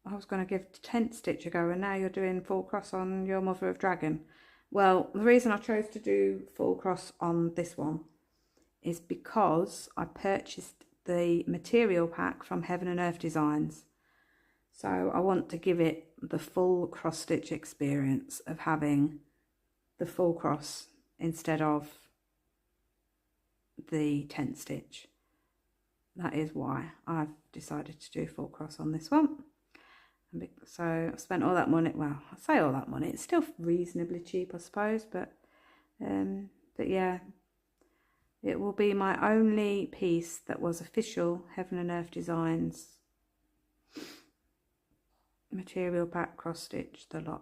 was going to give tent stitch a go and now you're doing full cross on your Mother of Dragon. Well, the reason I chose to do full cross on this one is because I purchased the material pack from Heaven and Earth Designs. So I want to give it the full cross stitch experience of having the full cross instead of the tent stitch. That is why I've decided to do full cross on this one. So I spent all that money. Well, I say all that money. It's still reasonably cheap, I suppose. But yeah, it will be my only piece that was official Heaven and Earth Designs material pack cross stitch, the lot.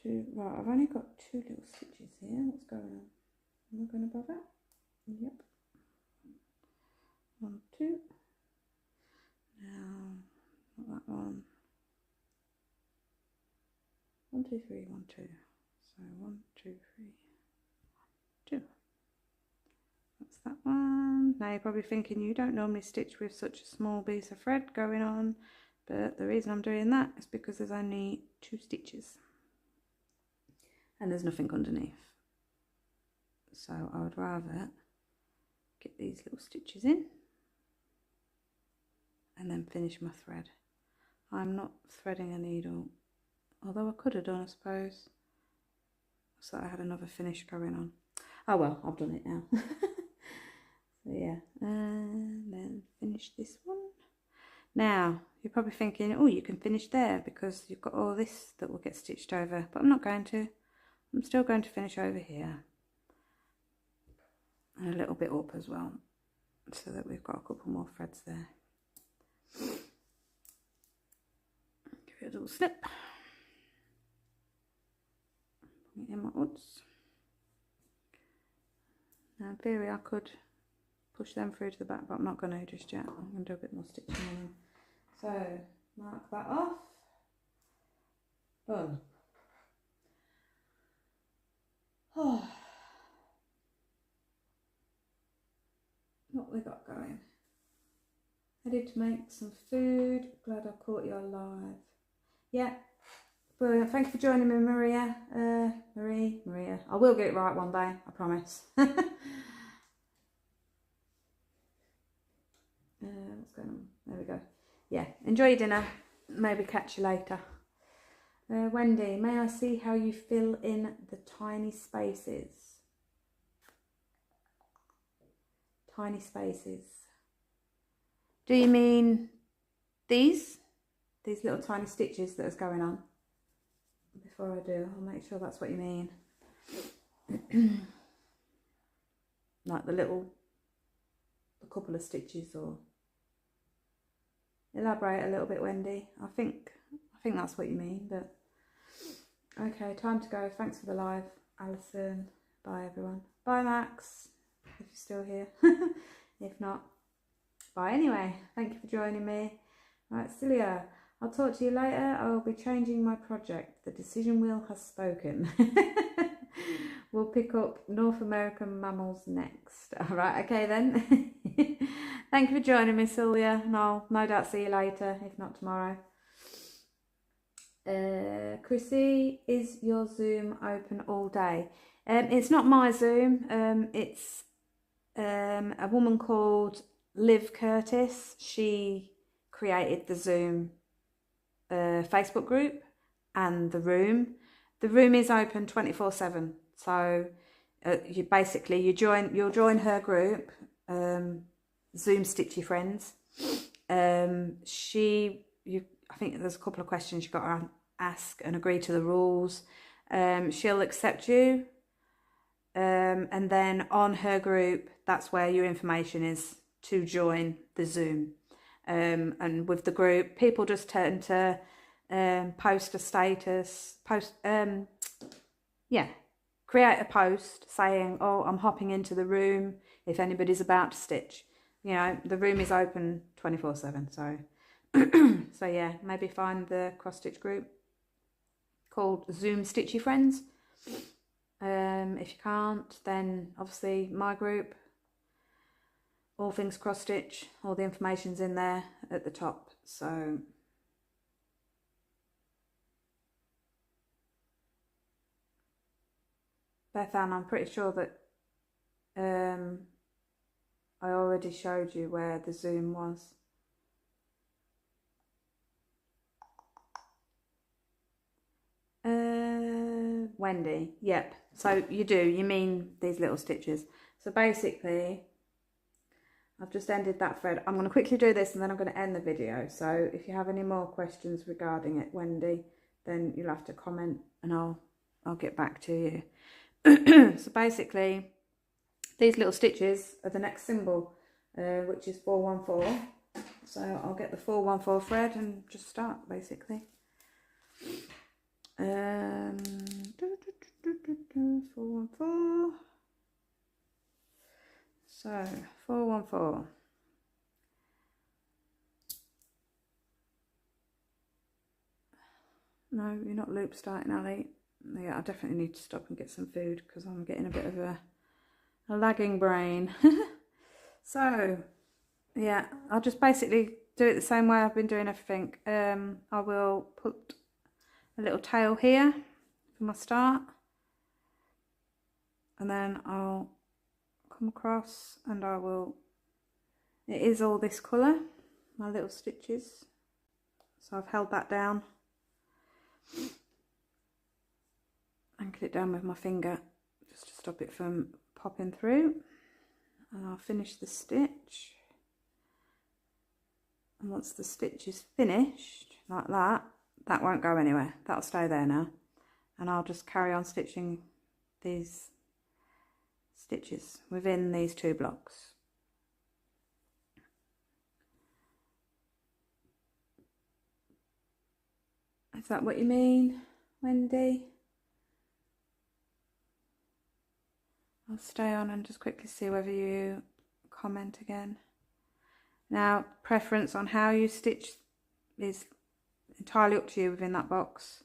Right, I've only got 2 little stitches here. What's going on? Am I going to bother? Yep. 1, 2. Now, not that one. 1, 2, 3, 1, 2. So 1, 2, 3, 2. That's that one. Now you're probably thinking you don't normally stitch with such a small piece of thread going on, but the reason I'm doing that is because there's only 2 stitches and there's nothing underneath. So I would rather get these little stitches in and then finish my thread. I'm not threading a needle, although I could have done, I suppose, so I had another finish going on. Oh well, I've done it now. So yeah, and then finish this one. Now you're probably thinking, oh, you can finish there because you've got all this that will get stitched over, but I'm not going to. I'm still going to finish over here and a little bit up as well, so that we've got a couple more threads there. Give it a little snip. Put it in my hoods. Now in theory I could push them through to the back, but I'm not going to just yet. I'm going to do a bit more stitching on them. So mark that off. Done. Oh, what we got going? Headed to make some food. Glad I caught you alive. Yeah, brilliant. Thank you for joining me, Maria. Maria. I will get it right one day, I promise. What's going on? There we go. Yeah, enjoy your dinner. Maybe catch you later. Wendy, may I see how you fill in the tiny spaces? tiny spaces. Do you mean these little tiny stitches that is going on? Before I do, I'll make sure that's what you mean. Like a couple of stitches, or elaborate a little bit, Wendy. I think that's what you mean, but okay, time to go. Thanks for the live, Alison. Bye everyone. Bye Max, if you're still here. If not, bye anyway. Thank you for joining me. Right, Celia, I'll talk to you later. I will be changing my project. The decision wheel has spoken. We'll pick up North American mammals next. All right, okay then. Thank you for joining me, Celia, and I'll no doubt see you later, if not tomorrow. Chrissy, is your Zoom open all day? It's not my Zoom. It's a woman called Liv Curtis. She created the Zoom Facebook group and the room. The room is open 24/7. So you'll join her group, Zoom Stitchy Friends. I think there's a couple of questions you've got to ask and agree to the rules. She'll accept you, and then on her group, that's where your information is to join the Zoom. And with the group, people just tend to post a status, create a post saying, oh, I'm hopping into the room if anybody's about to stitch. You know, the room is open 24/7, so so yeah, maybe find the cross stitch group called Zoom Stitchy Friends. If you can't, then obviously my group, all things cross stitch, all the information's in there at the top. So Beth Ann, I'm pretty sure that I already showed you where the Zoom was. Wendy, yep. So you mean these little stitches. So basically, I've just ended that thread. I'm going to quickly do this and then I'm going to end the video. So if you have any more questions regarding it, Wendy, then you'll have to comment and I'll get back to you. So basically, these little stitches are the next symbol, which is 414. So I'll get the 414 thread and just start basically. 414. So 414. No, you're not loop starting, Ali. Yeah, I definitely need to stop and get some food because I'm getting a bit of a lagging brain. So yeah, I'll just basically do it the same way I've been doing everything. I will put a little tail here for my start, and then I'll come across and it is all this colour, my little stitches, so I've held that down, anchored it down with my finger just to stop it from popping through, and I'll finish the stitch. And once the stitch is finished like that, that won't go anywhere, that'll stay there now, and I'll just carry on stitching these stitches within these 2 blocks. Is that what you mean, Wendy? I'll stay on and just quickly see whether you comment again. Now, preference on how you stitch is entirely up to you within that box.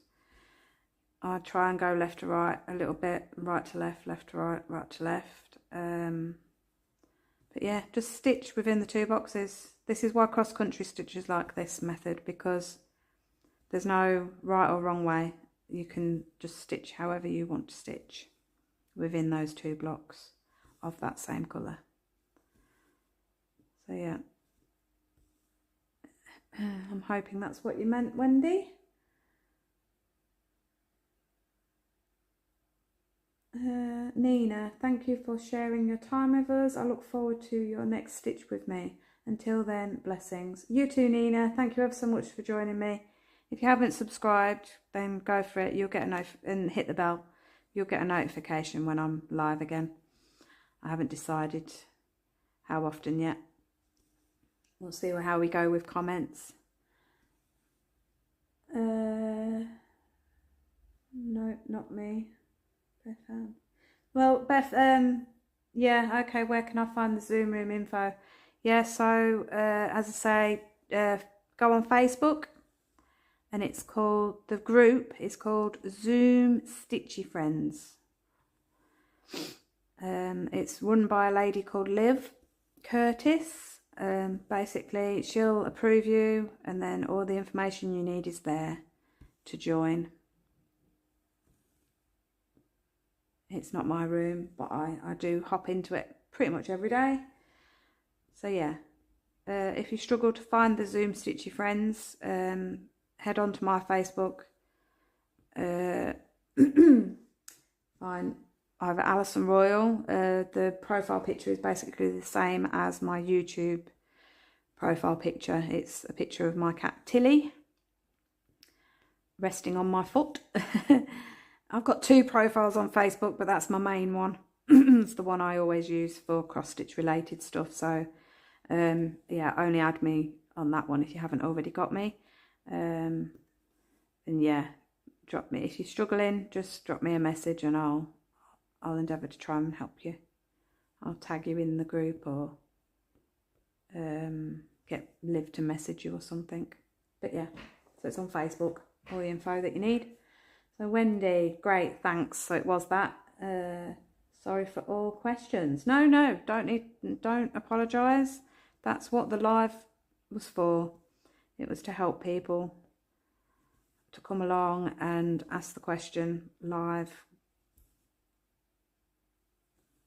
I try and go left to right a little bit, right to left, left to right, right to left. But yeah, just stitch within the 2 boxes. This is why cross-country stitches like this method, because there's no right or wrong way. You can just stitch however you want to stitch within those 2 blocks of that same colour. So yeah, I'm hoping that's what you meant, Wendy. Nina, thank you for sharing your time with us. I look forward to your next stitch with me. Until then, blessings. You too, Nina. Thank you ever so much for joining me. If you haven't subscribed, then go for it. You'll get a and hit the bell. You'll get a notification when I'm live again. I haven't decided how often yet. We'll see how we go with comments. No, not me. Beth Ann. Well, Beth, yeah, okay, where can I find the Zoom room info? Yeah, so, as I say, go on Facebook, and it's called, the group is called Zoom Stitchy Friends. It's run by a lady called Liv Curtis. Basically, she'll approve you, and then all the information you need is there to join. It's not my room, but I do hop into it pretty much every day. So yeah, if you struggle to find the Zoom Stitchy Friends, head on to my Facebook. Find either Alison Royal. The profile picture is basically the same as my YouTube profile picture. It's a picture of my cat Tilly resting on my foot. I've got two profiles on Facebook, but that's my main one. It's the one I always use for cross-stitch related stuff. So yeah, only add me on that one if you haven't already got me. And yeah, drop me if you're struggling. Just drop me a message, and I'll endeavour to try and help you. I'll tag you in the group, or get Liv to message you or something. But yeah, so it's on Facebook, all the info that you need. So Wendy, great, thanks. So it was that. Sorry for all questions. No, don't apologise. That's what the live was for. It was to help people to come along and ask the question live.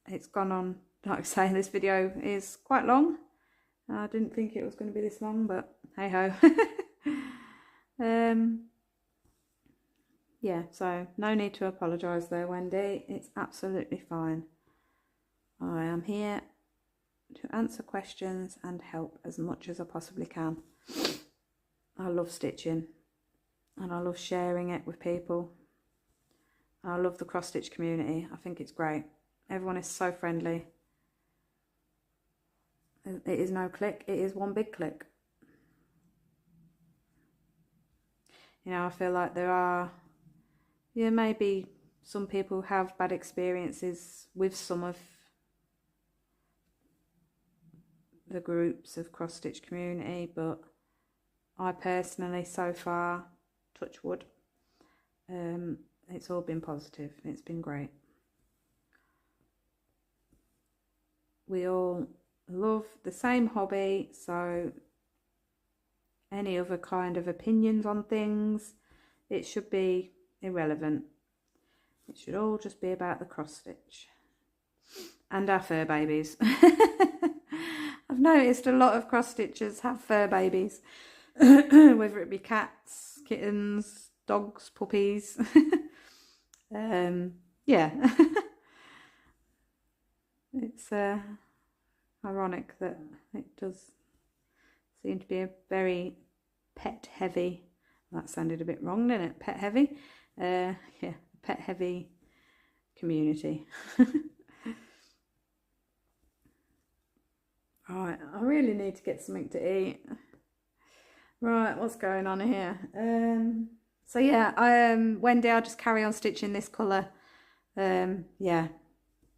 It's gone on, like I say, this video is quite long. I didn't think it was going to be this long, but hey ho. Yeah, so no need to apologise there, Wendy. It's absolutely fine. I am here to answer questions and help as much as I possibly can. I love stitching, and I love sharing it with people. I love the cross-stitch community. I think it's great. Everyone is so friendly. It is no click, it is one big click. You know, I feel like there are, yeah, maybe some people have bad experiences with some of the groups of cross-stitch community, but I personally, so far, touch wood, it's all been positive. It's been great. We all love the same hobby, so any other kind of opinions on things, it should be irrelevant. It should all just be about the cross stitch and our fur babies. I've noticed a lot of cross stitchers have fur babies, whether it be cats, kittens, dogs, puppies. Yeah. It's ironic that it does seem to be a very pet heavy, that sounded a bit wrong, didn't it? Pet heavy, yeah, pet heavy community. Right, I really need to get something to eat. Right, what's going on here? So yeah, Wendy, I'll just carry on stitching this colour. Yeah,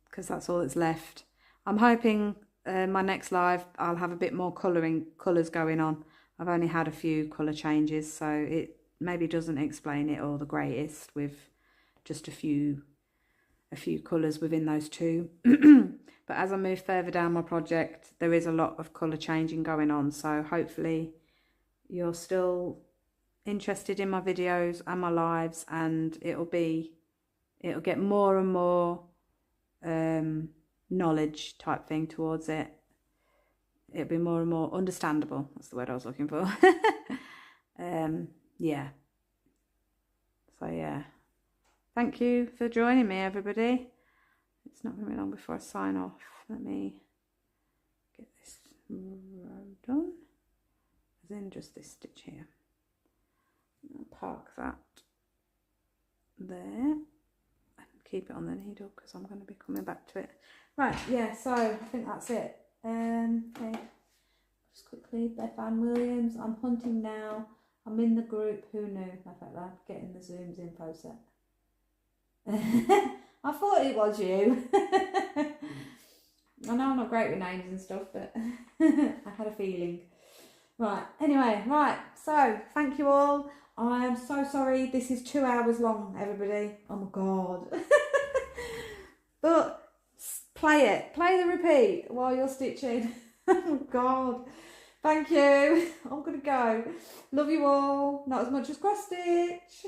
because that's all that's left. I'm hoping my next live I'll have a bit more colours going on. I've only had a few colour changes, so it maybe doesn't explain it all the greatest with just a few colours within those two. But as I move further down my project, there is a lot of colour changing going on, so hopefully you're still interested in my videos and my lives, and it'll get more and more knowledge type thing towards it. It'll be more and more understandable. That's the word I was looking for. Yeah. So yeah, thank you for joining me, everybody. It's not going to be long before I sign off. Let me get this row done. As in just this stitch here. I'll park that there. Keep it on the needle because I'm going to be coming back to it. Right, yeah, so I think that's it. Okay. Just quickly, Beth Ann Williams. I'm hunting now. I'm in the group. Who knew? I felt like getting the Zooms info set. I thought it was you. I know I'm not great with names and stuff, but I had a feeling. Right, anyway, right, so thank you all. I'm so sorry this is 2 hours long, everybody. Oh my god. But play it. Play the repeat while you're stitching. Oh my god. Thank you. I'm going to go. Love you all. Not as much as cross stitch.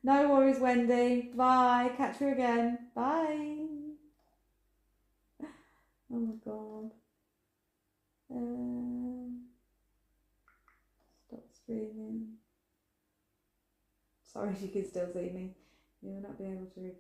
No worries, Wendy. Bye. Catch you again. Bye. Oh my god. Stop streaming. Sorry if you can still see me. You will not be able to